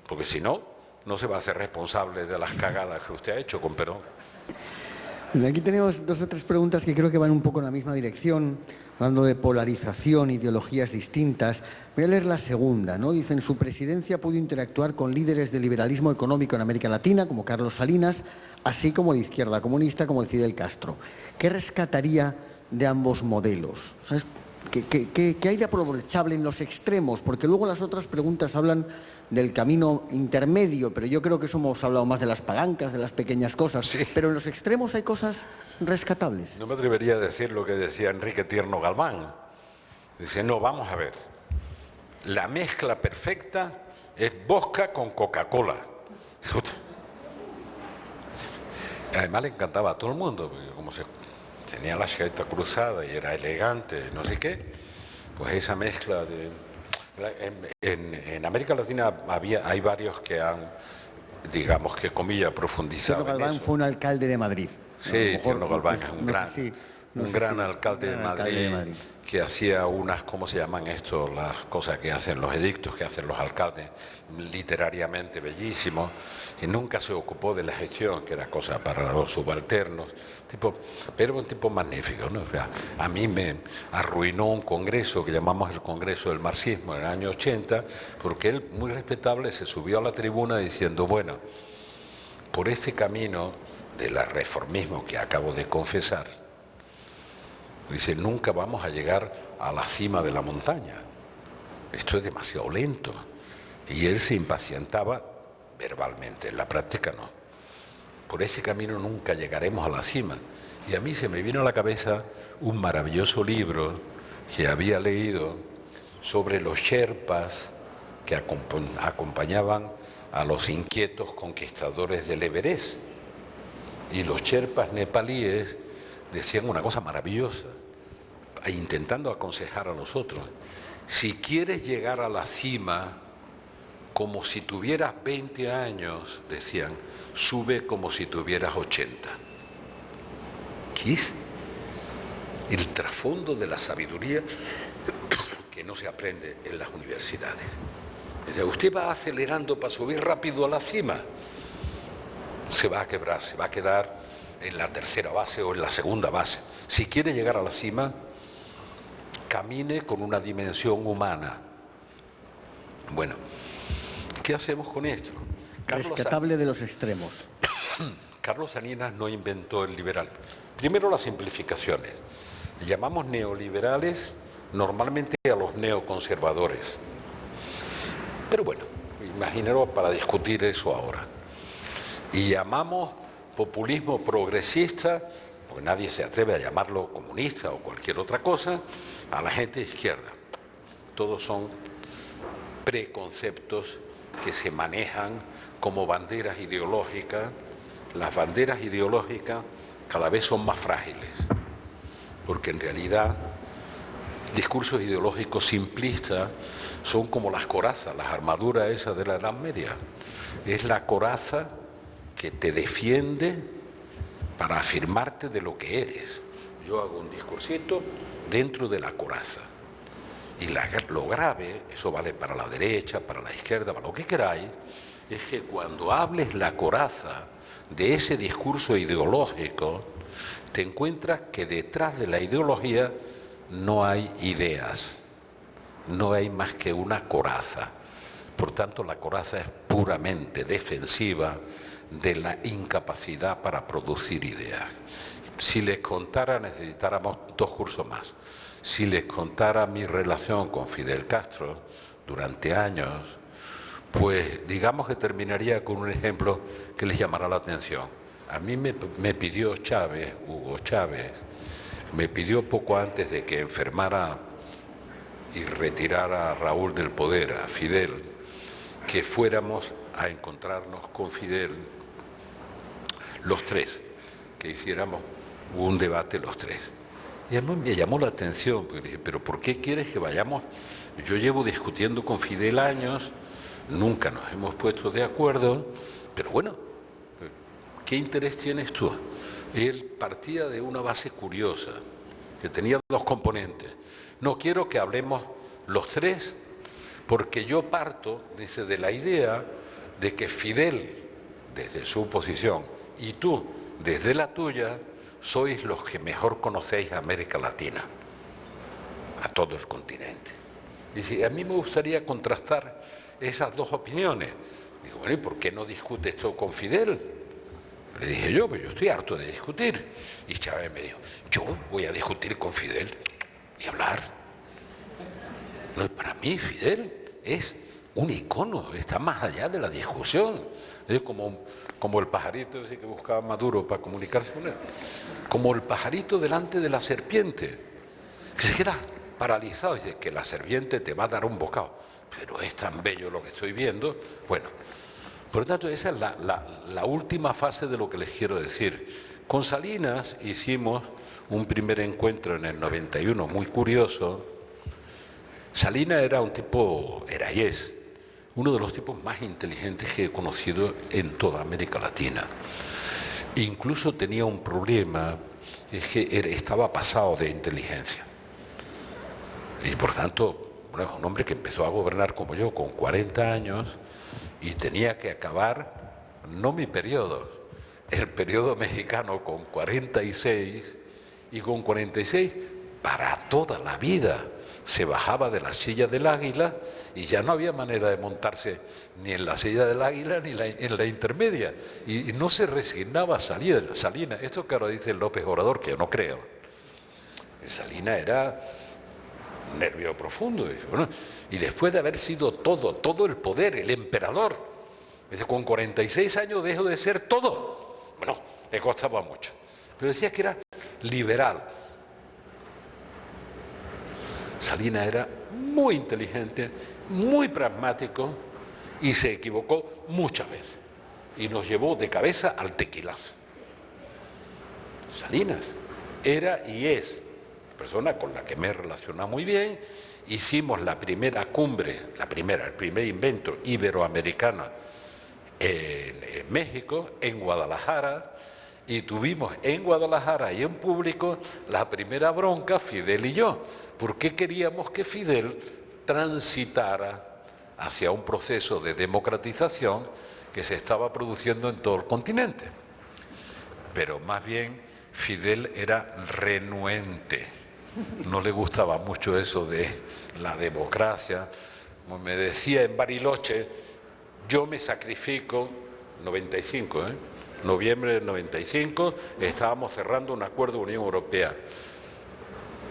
porque si no, no se va a hacer responsable de las cagadas que usted ha hecho, con perdón. Aquí tenemos 2 o 3 preguntas que creo que van un poco en la misma dirección, hablando de polarización, ideologías distintas. Voy a leer la segunda, ¿no? Dicen, su presidencia pudo interactuar con líderes del liberalismo económico en América Latina, como Carlos Salinas, así como de izquierda comunista, como de Fidel Castro. ¿Qué rescataría de ambos modelos? ¿Sabes? ¿Qué hay de aprovechable en los extremos? Porque luego las otras preguntas hablan del camino intermedio, pero yo creo que eso hemos hablado más de las palancas, de las pequeñas cosas. Sí. Pero en los extremos hay cosas rescatables. No me atrevería a decir lo que decía Enrique Tierno Galván. Dice, no, vamos a ver. La mezcla perfecta es vodka con Coca-Cola. Además le encantaba a todo el mundo, porque como tenía la chaqueta cruzada y era elegante, no sé qué, pues esa mezcla de... En América Latina hay varios que han, digamos que comillas, profundizado Tierno Galván en eso. fue un alcalde de Madrid. Sí, Tierno Galván es un gran alcalde de Madrid que hacía unas, ¿cómo se llaman esto? Las cosas que hacen los edictos, que hacen los alcaldes, literariamente bellísimos, y nunca se ocupó de la gestión, que era cosa para los subalternos, pero un tipo magnífico, ¿no? O sea, a mí me arruinó un congreso que llamamos el Congreso del Marxismo en el año 80, porque él, muy respetable, se subió a la tribuna diciendo, bueno, por este camino del reformismo que acabo de confesar, dice, nunca vamos a llegar a la cima de la montaña. Esto es demasiado lento. Y él se impacientaba verbalmente, en la práctica no. Por ese camino nunca llegaremos a la cima. Y a mí se me vino a la cabeza un maravilloso libro que había leído sobre los sherpas que acompañaban a los inquietos conquistadores del Everest. Y los sherpas nepalíes decían una cosa maravillosa, intentando aconsejar a los otros. Si quieres llegar a la cima como si tuvieras 20 años, decían, sube como si tuvieras 80. ¿Qué es el trasfondo de la sabiduría que no se aprende en las universidades? Es decir, usted va acelerando para subir rápido a la cima, se va a quebrar, se va a quedar en la tercera base o en la segunda base. Si quiere llegar a la cima, camine con una dimensión humana. Bueno, ¿qué hacemos con esto? Rescatable de los extremos. Carlos Salinas no inventó el liberal. Primero, las simplificaciones. Llamamos neoliberales normalmente a los neoconservadores. Pero bueno, imaginaros para discutir eso ahora. Y llamamos populismo progresista, porque nadie se atreve a llamarlo comunista o cualquier otra cosa, a la gente de izquierda. Todos son preconceptos que se manejan como banderas ideológicas. Las banderas ideológicas cada vez son más frágiles, porque en realidad discursos ideológicos simplistas son como las corazas, las armaduras esas de la Edad Media. Es la coraza que te defiende para afirmarte de lo que eres. Yo hago un discursito dentro de la coraza. Y lo grave, eso vale para la derecha, para la izquierda, para lo que queráis, es que cuando hables la coraza de ese discurso ideológico, te encuentras que detrás de la ideología no hay ideas, no hay más que una coraza. Por tanto, la coraza es puramente defensiva de la incapacidad para producir ideas. Si les contara, necesitáramos 2 cursos más. Si les contara mi relación con Fidel Castro durante años, pues digamos que terminaría con un ejemplo que les llamará la atención. A mí me pidió Chávez, Hugo Chávez, me pidió poco antes de que enfermara y retirara a Raúl del poder, a Fidel, que fuéramos a encontrarnos con Fidel los 3, que hiciéramos un debate los 3. Y a mí me llamó la atención, porque dije, pero ¿por qué quieres que vayamos? Yo llevo discutiendo con Fidel años, nunca nos hemos puesto de acuerdo, pero bueno, ¿qué interés tienes tú? Él partía de una base curiosa, que tenía 2 componentes. No quiero que hablemos los 3, porque yo parto, dice, de la idea de que Fidel, desde su posición, y tú, desde la tuya, sois los que mejor conocéis a América Latina, a todo el continente. Dice, a mí me gustaría contrastar esas 2 opiniones. Digo, bueno, ¿y por qué no discute esto con Fidel? Le dije yo, pues yo estoy harto de discutir. Y Chávez me dijo, yo voy a discutir con Fidel y hablar. No, para mí Fidel es un icono, está más allá de la discusión. Es como el pajarito ese que buscaba Maduro para comunicarse con él. Como el pajarito delante de la serpiente, que se queda paralizado y dice que la serpiente te va a dar un bocado. Pero es tan bello lo que estoy viendo. Bueno, por lo tanto, esa es la última fase de lo que les quiero decir. Con Salinas hicimos un primer encuentro en el 91 muy curioso. Salinas era un tipo, y es uno de los tipos más inteligentes que he conocido en toda América Latina. Incluso tenía un problema, es que estaba pasado de inteligencia. Y por tanto, bueno, un hombre que empezó a gobernar como yo con 40 años y tenía que acabar, no mi periodo, el periodo mexicano con 46, y con 46 para toda la vida. Se bajaba de la silla del águila y ya no había manera de montarse ni en la silla del águila ni en la intermedia. Y no se resignaba a salir. Salinas, esto que ahora dice López Obrador, que yo no creo. Salinas era un nervio profundo. Y después de haber sido todo el poder, el emperador, con 46 años dejó de ser todo. Bueno, le costaba mucho. Pero decía que era liberal. Salinas era muy inteligente, muy pragmático Y se equivocó muchas veces. Y nos llevó de cabeza al tequilazo. Salinas era y es persona con la que me he relacionado muy bien. Hicimos la primera cumbre, el primer invento iberoamericana en México, en Guadalajara, y tuvimos en Guadalajara y en público la primera bronca, Fidel y yo, porque queríamos que Fidel transitara hacia un proceso de democratización que se estaba produciendo en todo el continente. Pero más bien Fidel era renuente, no le gustaba mucho eso de la democracia. Como me decía en Bariloche, yo me sacrifico, 95, noviembre del 95, estábamos cerrando un acuerdo de Unión Europea.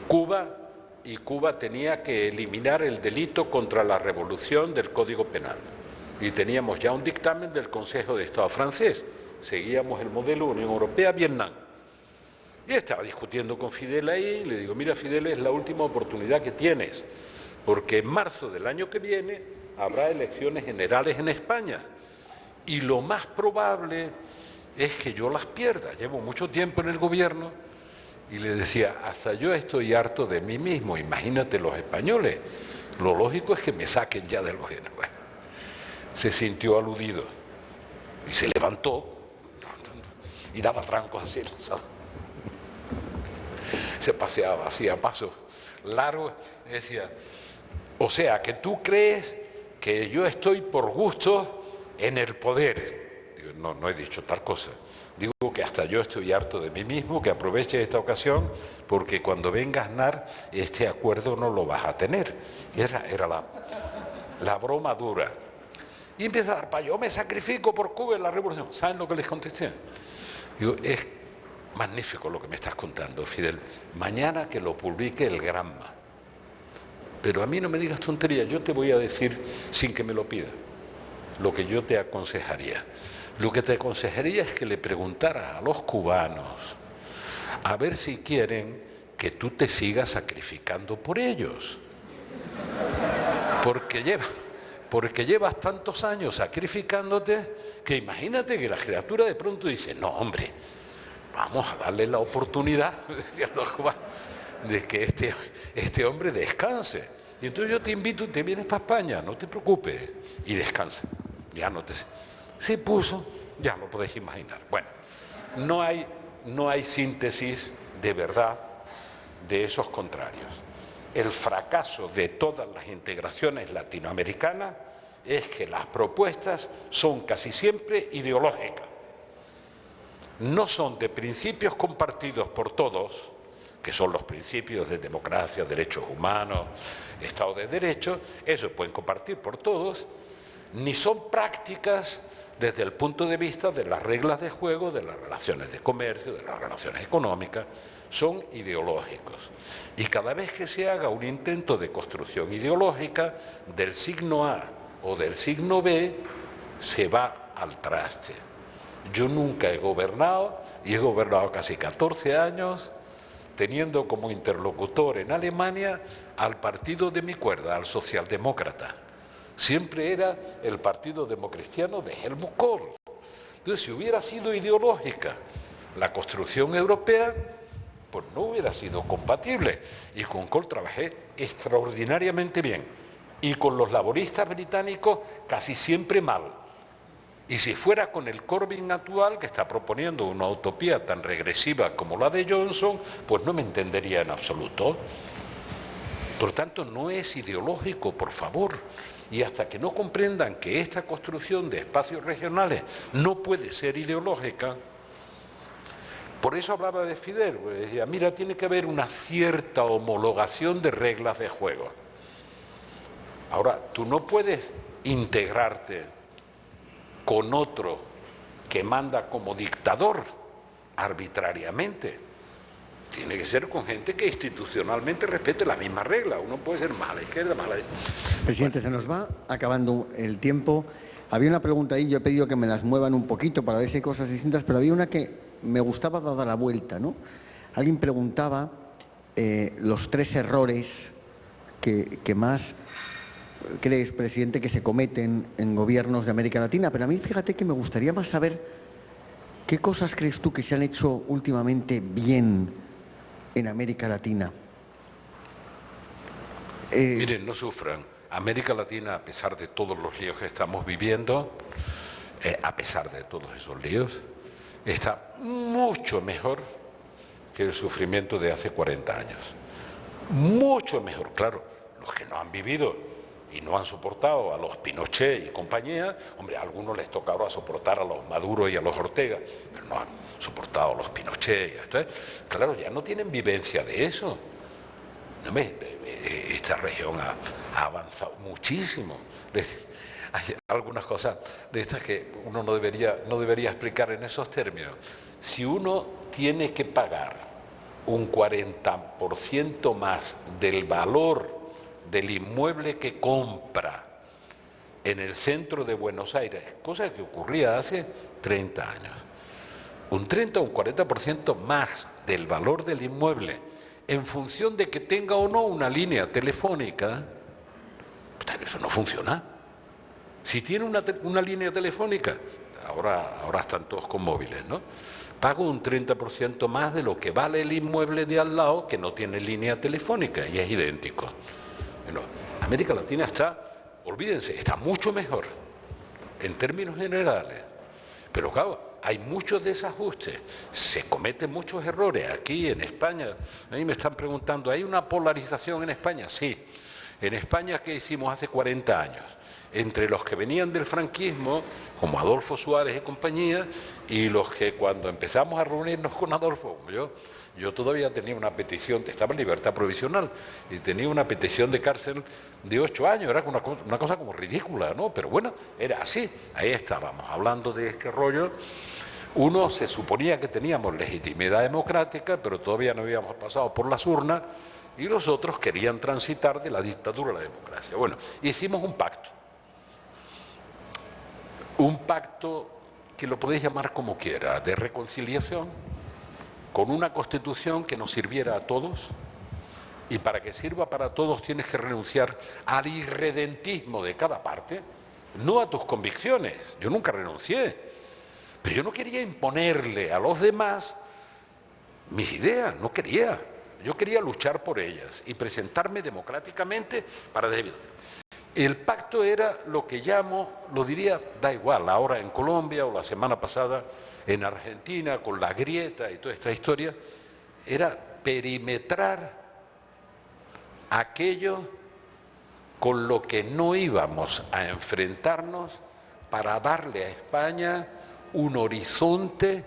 Cuba tenía que eliminar el delito contra la revolución del Código Penal. Y teníamos ya un dictamen del Consejo de Estado francés. Seguíamos el modelo Unión Europea-Vietnam. Y estaba discutiendo con Fidel ahí, y le digo, mira Fidel, es la última oportunidad que tienes, porque en marzo del año que viene habrá elecciones generales en España. Y lo más probable es que yo las pierda. Llevo mucho tiempo en el gobierno. Y le decía, hasta yo estoy harto de mí mismo, imagínate los españoles. Lo lógico es que me saquen ya del gobierno. Bueno, se sintió aludido y se levantó y daba francos así, ¿sabes? Se paseaba así a pasos largos y decía, o sea, que tú crees que yo estoy por gusto en el poder. Digo, no he dicho tal cosa. Digo que hasta yo estoy harto de mí mismo, que aproveche esta ocasión, porque cuando venga Aznar, este acuerdo no lo vas a tener. Y esa era la broma dura. Y empieza a dar, yo me sacrifico por Cuba en la revolución. ¿Saben lo que les contesté? Digo, es magnífico lo que me estás contando, Fidel. Mañana que lo publique el Granma. Pero a mí no me digas tonterías, yo te voy a decir, sin que me lo pidas, lo que yo te aconsejaría. Lo que te aconsejaría es que le preguntaras a los cubanos a ver si quieren que tú te sigas sacrificando por ellos. Porque llevas tantos años sacrificándote que imagínate que la criatura de pronto dice, no hombre, vamos a darle la oportunidad de que este hombre descanse. Y entonces yo te invito, te vienes para España, no te preocupes, y descansa. Ya no te... Se puso, ya lo podéis imaginar. Bueno, no hay síntesis de verdad de esos contrarios. El fracaso de todas las integraciones latinoamericanas es que las propuestas son casi siempre ideológicas. No son de principios compartidos por todos, que son los principios de democracia, derechos humanos, Estado de Derecho, eso pueden compartir por todos, ni son prácticas desde el punto de vista de las reglas de juego, de las relaciones de comercio, de las relaciones económicas, son ideológicos. Y cada vez que se haga un intento de construcción ideológica del signo A o del signo B, se va al traste. Yo nunca he gobernado, y he gobernado casi 14 años, teniendo como interlocutor en Alemania al partido de mi cuerda, al socialdemócrata. Siempre era el partido democristiano de Helmut Kohl. Entonces, si hubiera sido ideológica la construcción europea, pues no hubiera sido compatible. Y con Kohl trabajé extraordinariamente bien. Y con los laboristas británicos casi siempre mal. Y si fuera con el Corbyn actual, que está proponiendo una utopía tan regresiva como la de Johnson, pues no me entendería en absoluto. Por tanto, no es ideológico, por favor. Y hasta que no comprendan que esta construcción de espacios regionales no puede ser ideológica, por eso hablaba de Fidel, pues decía, mira, tiene que haber una cierta homologación de reglas de juego. Ahora, tú no puedes integrarte con otro que manda como dictador arbitrariamente. Tiene que ser con gente que institucionalmente respete las mismas reglas. Uno puede ser más a la izquierda, más a la derecha. Presidente, se nos va acabando el tiempo. Había una pregunta ahí, yo he pedido que me las muevan un poquito para ver si hay cosas distintas, pero había una que me gustaba dada la vuelta, ¿no? Alguien preguntaba los 3 errores que más crees, presidente, que se cometen en gobiernos de América Latina, pero a mí fíjate que me gustaría más saber qué cosas crees tú que se han hecho últimamente bien en América Latina. Miren, no sufran. América Latina, a pesar de todos los líos que estamos viviendo, a pesar de todos esos líos, está mucho mejor que el sufrimiento de hace 40 años. Mucho mejor, claro. Los que no han vivido y no han soportado a los Pinochet y compañía, hombre, a algunos les toca ahora soportar a los Maduro y a los Ortega, pero no han soportado a los Pinochet y a esto. Claro, ya no tienen vivencia de eso. No, esta región ha avanzado muchísimo. Hay algunas cosas de estas que uno no debería explicar en esos términos. Si uno tiene que pagar un 40% más del valor del inmueble que compra en el centro de Buenos Aires, cosa que ocurría hace 30 años, un 30 o un 40% más del valor del inmueble en función de que tenga o no una línea telefónica, eso no funciona. Si tiene una línea telefónica, ahora están todos con móviles, ¿no? Pago un 30% más de lo que vale el inmueble de al lado que no tiene línea telefónica y es idéntico. Bueno, América Latina está, olvídense, está mucho mejor en términos generales, pero claro, hay muchos desajustes, se cometen muchos errores. Aquí en España, a mí me están preguntando, ¿hay una polarización en España? Sí. En España, ¿qué hicimos hace 40 años? Entre los que venían del franquismo, como Adolfo Suárez y compañía, y los que cuando empezamos a reunirnos con Adolfo, como yo todavía tenía una petición, estaba en libertad provisional, y tenía una petición de cárcel de 8 años, era una cosa como ridícula, ¿no? Pero bueno, era así, ahí estábamos, hablando de este rollo. Uno se suponía que teníamos legitimidad democrática, pero todavía no habíamos pasado por las urnas, y los otros querían transitar de la dictadura a la democracia. Bueno, hicimos un pacto que lo podéis llamar como quiera, de reconciliación, con una constitución que nos sirviera a todos, y para que sirva para todos tienes que renunciar al irredentismo de cada parte, no a tus convicciones. Yo nunca renuncié, pero yo no quería imponerle a los demás mis ideas, no quería. Yo quería luchar por ellas y presentarme democráticamente para decidir. El pacto era lo que llamo, lo diría, da igual, ahora en Colombia o la semana pasada en Argentina con la grieta y toda esta historia, era perimetrar aquello con lo que no íbamos a enfrentarnos para darle a España un horizonte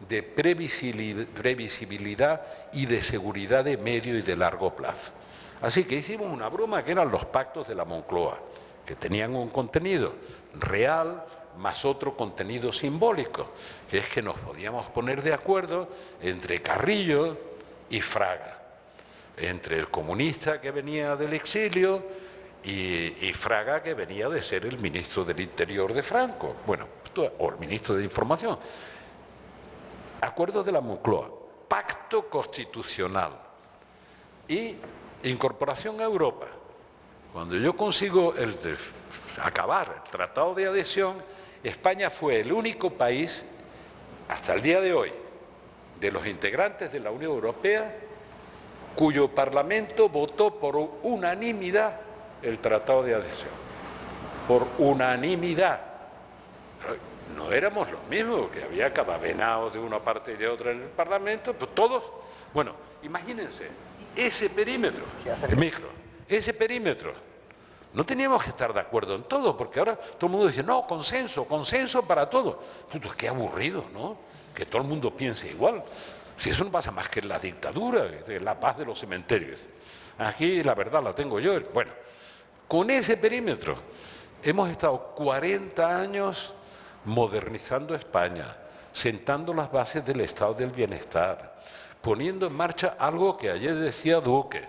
de previsibilidad y de seguridad de medio y de largo plazo. Así que hicimos una broma que eran los pactos de la Moncloa, que tenían un contenido real más otro contenido simbólico, que es que nos podíamos poner de acuerdo entre Carrillo y Fraga, entre el comunista que venía del exilio y Fraga, que venía de ser el ministro del Interior de Franco, bueno, o el ministro de Información. Acuerdo de la Moncloa, pacto constitucional y incorporación a Europa. Cuando yo consigo acabar el tratado de adhesión, España fue el único país, hasta el día de hoy, de los integrantes de la Unión Europea, cuyo Parlamento votó por unanimidad el tratado de adhesión. Por unanimidad. No éramos los mismos, que había cada venado de una parte y de otra en el Parlamento, pues todos. Bueno, imagínense, ese perímetro, ese perímetro, no teníamos que estar de acuerdo en todo, porque ahora todo el mundo dice, no, consenso para todo. Puto, qué aburrido, ¿no? Que todo el mundo piense igual. Si eso no pasa más que en la dictadura, de la paz de los cementerios. Aquí la verdad la tengo yo. Bueno, con ese perímetro hemos estado 40 años modernizando España, sentando las bases del estado del bienestar, poniendo en marcha algo que ayer decía Duque.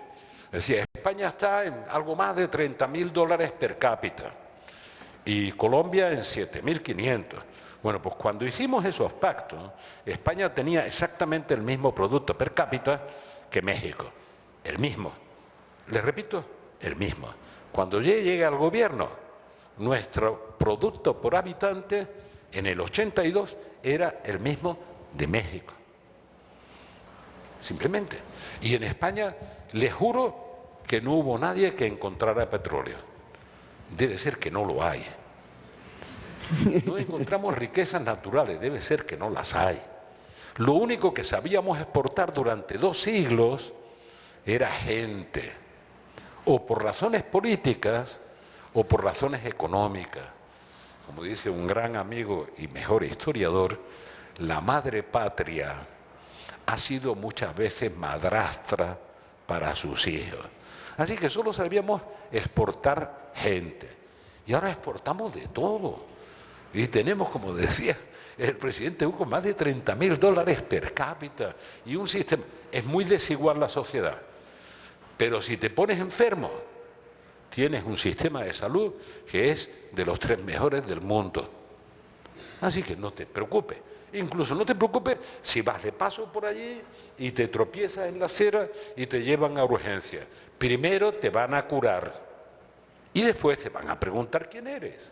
Decía, España está en algo más de $30.000 per cápita y Colombia en 7.500. Bueno, pues cuando hicimos esos pactos, España tenía exactamente el mismo producto per cápita que México. El mismo. Les repito, el mismo. Cuando llegue al gobierno, nuestro producto por habitante en el 82 era el mismo de México. Simplemente. Y en España, les juro que no hubo nadie que encontrara petróleo. Debe ser que no lo hay. No encontramos riquezas naturales, debe ser que no las hay. Lo único que sabíamos exportar durante 2 siglos era gente, o por razones políticas o por razones económicas. Como dice un gran amigo y mejor historiador, la madre patria ha sido muchas veces madrastra para sus hijos. Así que solo sabíamos exportar gente. Y ahora exportamos de todo. Y tenemos, como decía el presidente Hugo, más de $30.000 per cápita. Y un sistema. Es muy desigual la sociedad. Pero si te pones enfermo, tienes un sistema de salud que es de los 3 mejores del mundo. Así que no te preocupes. Incluso no te preocupes si vas de paso por allí y te tropiezas en la acera y te llevan a urgencia. Primero te van a curar y después te van a preguntar quién eres.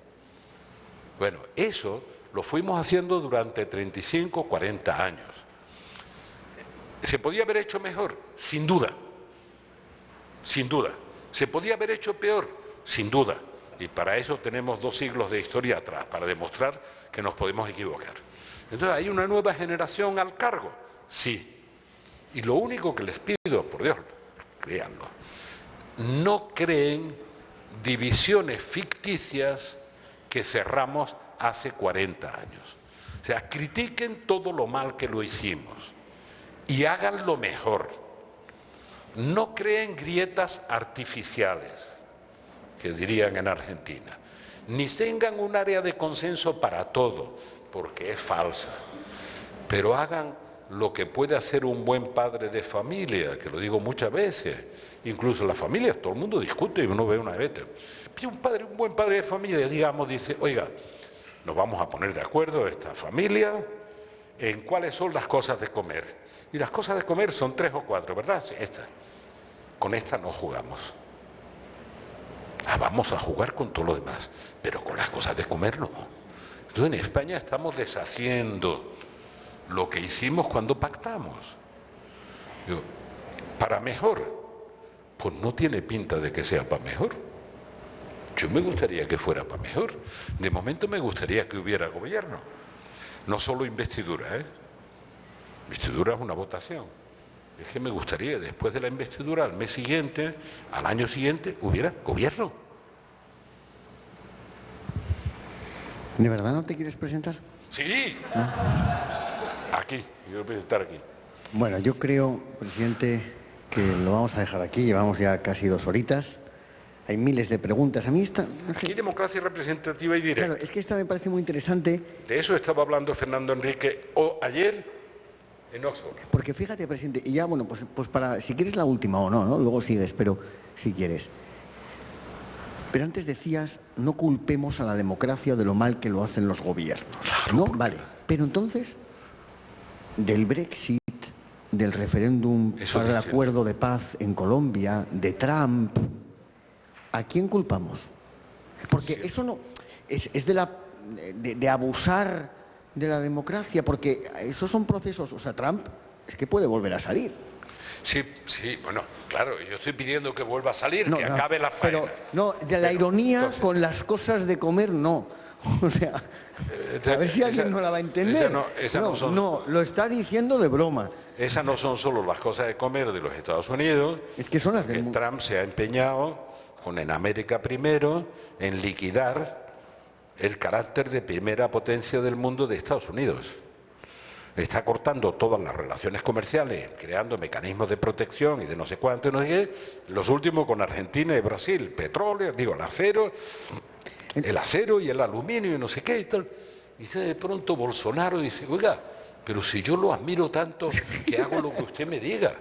Bueno, eso lo fuimos haciendo durante 35, 40 años. ¿Se podía haber hecho mejor? Sin duda. Sin duda. ¿Se podía haber hecho peor? Sin duda. Y para eso tenemos 2 siglos de historia atrás, para demostrar que nos podemos equivocar. Entonces, ¿hay una nueva generación al cargo? Sí. Y lo único que les pido, por Dios, créanlo, no creen divisiones ficticias que cerramos hace 40 años. O sea, critiquen todo lo mal que lo hicimos y háganlo mejor. No creen grietas artificiales, que dirían en Argentina, ni tengan un área de consenso para todo, porque es falsa, pero hagan lo que puede hacer un buen padre de familia, que lo digo muchas veces, incluso en las familias, todo el mundo discute y uno ve una vez. Un buen padre de familia, digamos, dice, oiga, nos vamos a poner de acuerdo esta familia en cuáles son las cosas de comer. Y las cosas de comer son 3 o 4, ¿verdad? Sí, estas. Con esta no jugamos. Vamos a jugar con todo lo demás, pero con las cosas de comer no. Entonces en España estamos deshaciendo lo que hicimos cuando pactamos. Para mejor, pues no tiene pinta de que sea para mejor. Yo me gustaría que fuera para mejor. De momento me gustaría que hubiera gobierno. No solo investidura, ¿eh? Investidura es una votación. Es que me gustaría, después de la investidura, al mes siguiente, al año siguiente, hubiera gobierno. ¿De verdad no te quieres presentar? Sí. Aquí, yo voy a presentar aquí. Bueno, yo creo, presidente, que lo vamos a dejar aquí. Llevamos ya casi 2 horitas. Hay miles de preguntas. A mí esta... No sé. Aquí democracia representativa y directa. Claro, es que esta me parece muy interesante. De eso estaba hablando Fernando Enrique ayer en Oxford. Porque fíjate, presidente, y ya, bueno, pues para, si quieres la última o no, luego sigues, pero si quieres. Pero antes decías, no culpemos a la democracia de lo mal que lo hacen los gobiernos, ¿no? Vale, pero entonces, del Brexit, del referéndum para el acuerdo de paz en Colombia, de Trump, ¿a quién culpamos? Porque sí, eso no es de abusar de la democracia, porque esos son procesos, o sea, Trump es que puede volver a salir. Sí, bueno, claro, yo estoy pidiendo que vuelva a salir, que acabe la faena. Pero, no, de la ironía entonces, con las cosas de comer, no. O sea, a ver si alguien no la va a entender. No, lo está diciendo de broma. Esas no son solo las cosas de comer de los Estados Unidos. Es que son las del mundo. Trump se ha empeñado, con en América primero, en liquidar el carácter de primera potencia del mundo de Estados Unidos. Está cortando todas las relaciones comerciales, creando mecanismos de protección y de no sé cuánto y no sé qué. Los últimos con Argentina y Brasil, petróleo, el acero y el aluminio y no sé qué y tal. Y de pronto Bolsonaro dice, oiga, pero si yo lo admiro tanto, que hago lo que usted me diga.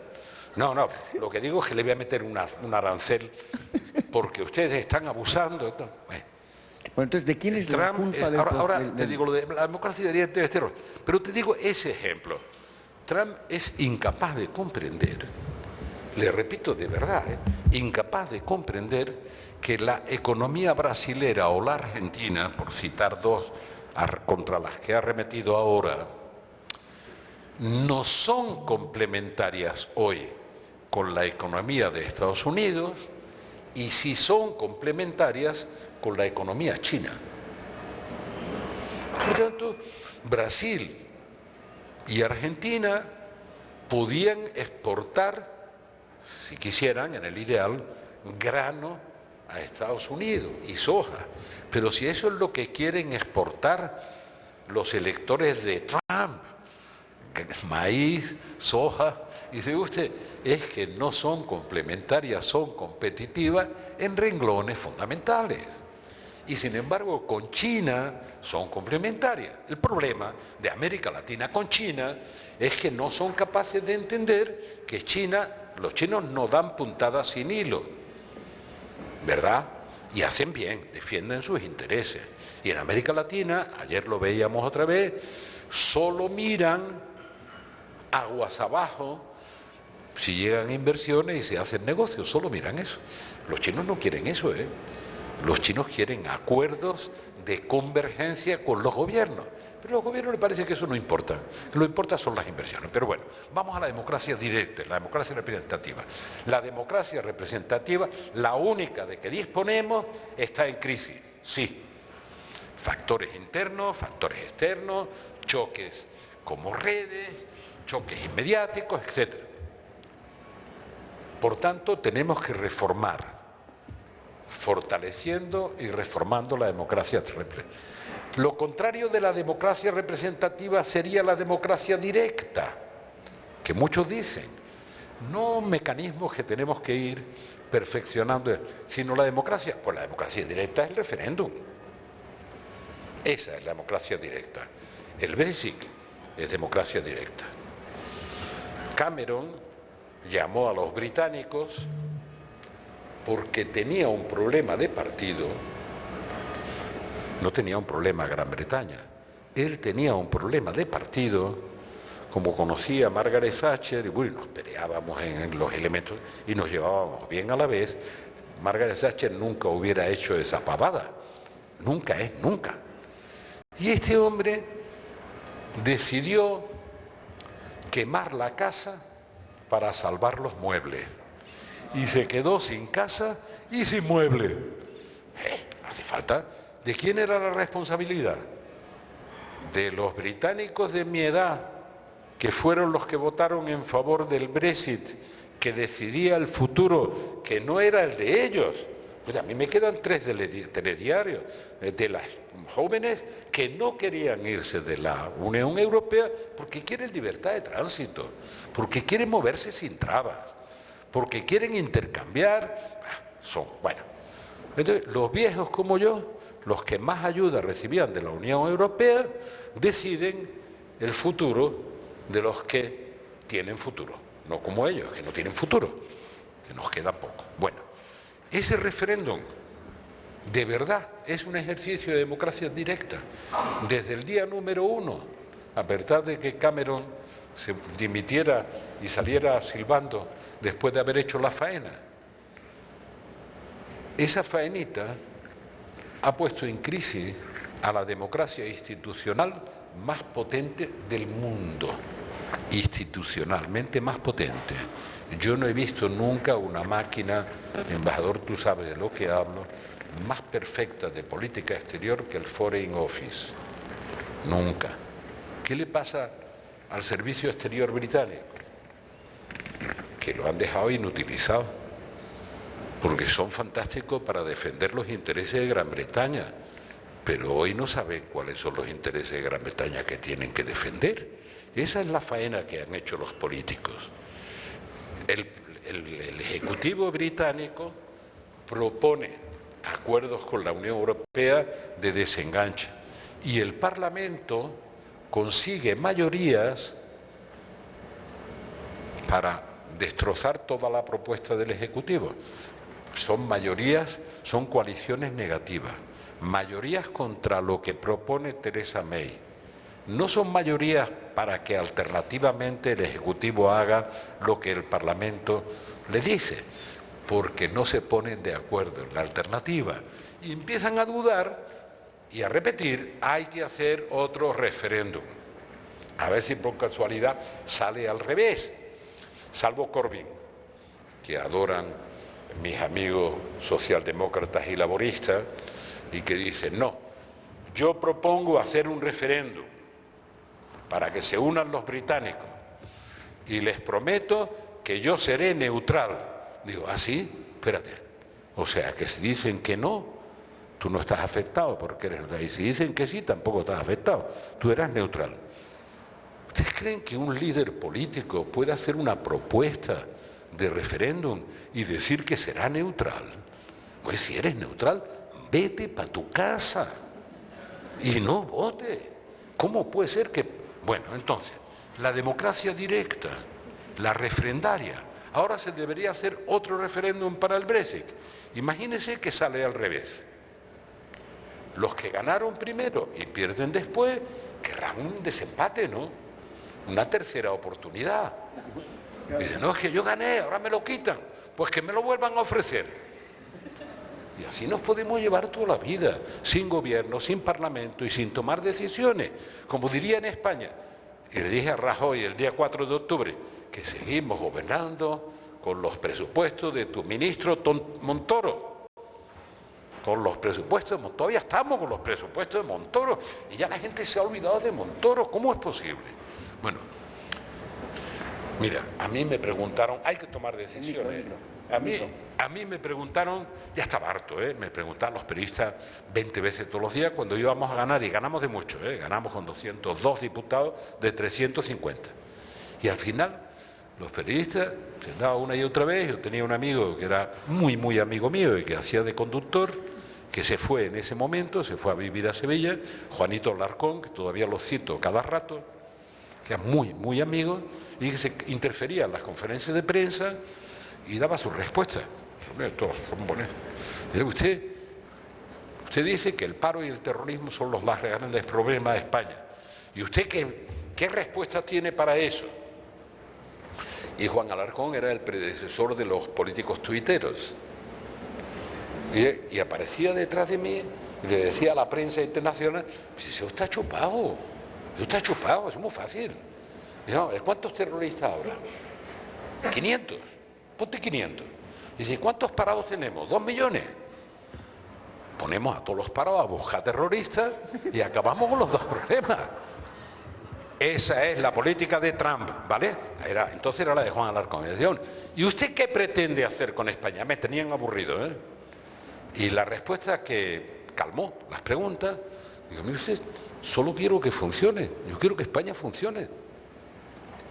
No, lo que digo es que le voy a meter un arancel porque ustedes están abusando y tal. Bueno, entonces, ¿de quién es la culpa del... Ahora te digo, lo de la democracia directa es terror. Pero te digo ese ejemplo. Trump es incapaz de comprender le repito de verdad, incapaz de comprender que la economía brasilera o la argentina, por citar dos contra las que ha arremetido ahora, no son complementarias hoy con la economía de Estados Unidos y sí son complementarias con la economía china. Por tanto, Brasil y Argentina podían exportar, si quisieran, en el ideal, grano a Estados Unidos y soja. Pero si eso es lo que quieren exportar los electores de Trump, maíz, soja, y dice usted, es que no son complementarias, son competitivas en renglones fundamentales. Y sin embargo, con China son complementarias. El problema de América Latina con China es que no son capaces de entender que los chinos no dan puntadas sin hilo, ¿verdad? Y hacen bien, defienden sus intereses. Y en América Latina, ayer lo veíamos otra vez, solo miran aguas abajo si llegan inversiones y se hacen negocios, solo miran eso. Los chinos no quieren eso, ¿eh? Los chinos quieren acuerdos de convergencia con los gobiernos. Pero a los gobiernos les parece que eso no importa. Lo que importa son las inversiones. Pero bueno, vamos a la democracia directa, la democracia representativa. La democracia representativa, la única de que disponemos, está en crisis. Sí. Factores internos, factores externos, choques como redes, choques inmediáticos, etc. Por tanto, tenemos que reformar, fortaleciendo y reformando la democracia representativa. Lo contrario de la democracia representativa sería la democracia directa, que muchos dicen, no mecanismos que tenemos que ir perfeccionando, sino la democracia. Pues la democracia directa es el referéndum. Esa es la democracia directa. El Brexit es democracia directa. Cameron llamó a los británicos porque tenía un problema de partido. No tenía un problema Gran Bretaña, él tenía un problema de partido, como conocía a Margaret Thatcher, y bueno, nos peleábamos en los elementos y nos llevábamos bien a la vez. Margaret Thatcher nunca hubiera hecho esa pavada, nunca. Y este hombre decidió quemar la casa para salvar los muebles, y se quedó sin casa y sin muebles. Hace falta. ¿De quién era la responsabilidad? De los británicos de mi edad, que fueron los que votaron en favor del Brexit, que decidía el futuro, que no era el de ellos. Pues a mí me quedan 3 telediarios de las jóvenes que no querían irse de la Unión Europea porque quieren libertad de tránsito, porque quieren moverse sin trabas, porque quieren intercambiar. Bueno, entonces los viejos como yo, los que más ayuda recibían de la Unión Europea, deciden el futuro de los que tienen futuro, no como ellos, que no tienen futuro, que nos queda poco. Bueno, ese referéndum de verdad es un ejercicio de democracia directa. Desde el día número 1, a pesar de que Cameron se dimitiera y saliera silbando después de haber hecho la faena, esa faenita ha puesto en crisis a la democracia institucional más potente del mundo, institucionalmente más potente. Yo no he visto nunca una máquina, embajador, tú sabes de lo que hablo, más perfecta de política exterior que el Foreign Office. Nunca. ¿Qué le pasa al servicio exterior británico? Que lo han dejado inutilizado, porque son fantásticos para defender los intereses de Gran Bretaña, pero hoy no saben cuáles son los intereses de Gran Bretaña que tienen que defender. Esa es la faena que han hecho los políticos. El Ejecutivo británico propone acuerdos con la Unión Europea de desenganche y el Parlamento consigue mayorías para destrozar toda la propuesta del Ejecutivo. Son mayorías, son coaliciones negativas, mayorías contra lo que propone Theresa May. No son mayorías para que alternativamente el Ejecutivo haga lo que el Parlamento le dice, porque no se ponen de acuerdo en la alternativa y empiezan a dudar y a repetir, hay que hacer otro referéndum. A ver si por casualidad sale al revés, salvo Corbyn, que adoran mis amigos socialdemócratas y laboristas, y que dicen, no, yo propongo hacer un referéndum para que se unan los británicos, y les prometo que yo seré neutral. Digo, ¿ah, sí? Espérate. O sea, que si dicen que no, tú no estás afectado porque eres neutral. Y si dicen que sí, tampoco estás afectado. Tú eras neutral. ¿Ustedes creen que un líder político puede hacer una propuesta de referéndum y decir que será neutral? Pues si eres neutral, vete para tu casa y no vote. ¿Cómo puede ser que...? Bueno, entonces, la democracia directa, la refrendaria, ahora se debería hacer otro referéndum para el Brexit. Imagínense que sale al revés. Los que ganaron primero y pierden después, querrán un desempate, ¿no? Una tercera oportunidad. Dicen, no, es que yo gané, ahora me lo quitan. Pues que me lo vuelvan a ofrecer. Y así nos podemos llevar toda la vida, sin gobierno, sin parlamento y sin tomar decisiones. Como diría en España, y le dije a Rajoy el día 4 de octubre, que seguimos gobernando con los presupuestos de tu ministro Montoro. Con los presupuestos, todavía estamos con los presupuestos de Montoro y ya la gente se ha olvidado de Montoro. ¿Cómo es posible? Bueno, mira, a mí me preguntaron, hay que tomar decisiones. A mí me preguntaron, ya estaba harto, me preguntaban los periodistas 20 veces todos los días cuando íbamos a ganar, y ganamos de mucho, ganamos con 202 diputados de 350. Y al final, los periodistas se daban una y otra vez. Yo tenía un amigo que era muy amigo mío y que hacía de conductor, que se fue en ese momento, se fue a vivir a Sevilla, Juanito Larcón, que todavía lo cito cada rato, que era muy amigo, y que se interfería en las conferencias de prensa y daba sus respuestas. Todos son buenos. Usted dice que el paro y el terrorismo son los más grandes problemas de España. ¿Y usted qué respuesta tiene para eso? Y Juan Alarcón era el predecesor de los políticos tuiteros. Y aparecía detrás de mí y le decía a la prensa internacional, pues eso está chupado, es muy fácil. Dijo, ¿cuántos terroristas habrá? 500, ponte 500. Y dice, ¿cuántos parados tenemos? 2 millones. Ponemos a todos los parados a buscar terroristas y acabamos con los dos problemas. Esa es la política de Trump, ¿vale? Entonces era la de Juan Alarcón. Y decían, ¿y usted qué pretende hacer con España? Me tenían aburrido, ¿eh? Y la respuesta que calmó las preguntas, digo, mire usted, solo quiero que funcione, yo quiero que España funcione.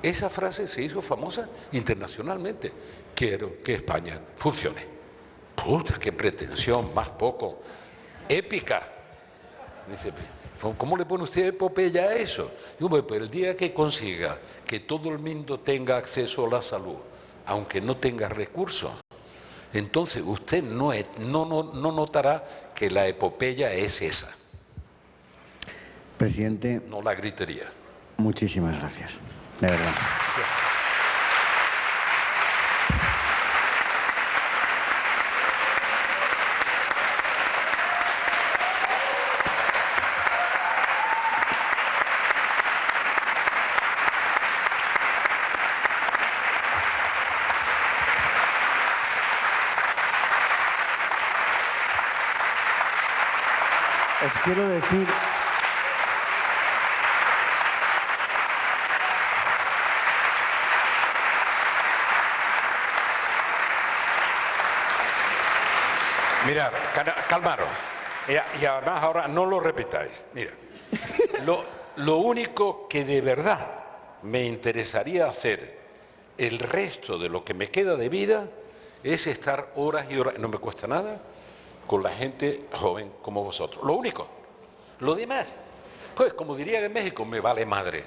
Esa frase se hizo famosa internacionalmente. Quiero que España funcione. Puta, qué pretensión, más poco. Épica. Dice, ¿cómo le pone usted epopeya a eso? Digo, pues el día que consiga que todo el mundo tenga acceso a la salud, aunque no tenga recursos, entonces usted no notará que la epopeya es esa. Presidente. No la gritería. Muchísimas gracias. De verdad. Os quiero decir... Mirad, calmaros. Y además ahora no lo repitáis. Mira, lo único que de verdad me interesaría hacer el resto de lo que me queda de vida es estar horas y horas, no me cuesta nada, con la gente joven como vosotros. Lo único. Lo demás, pues como dirían en México, me vale madre.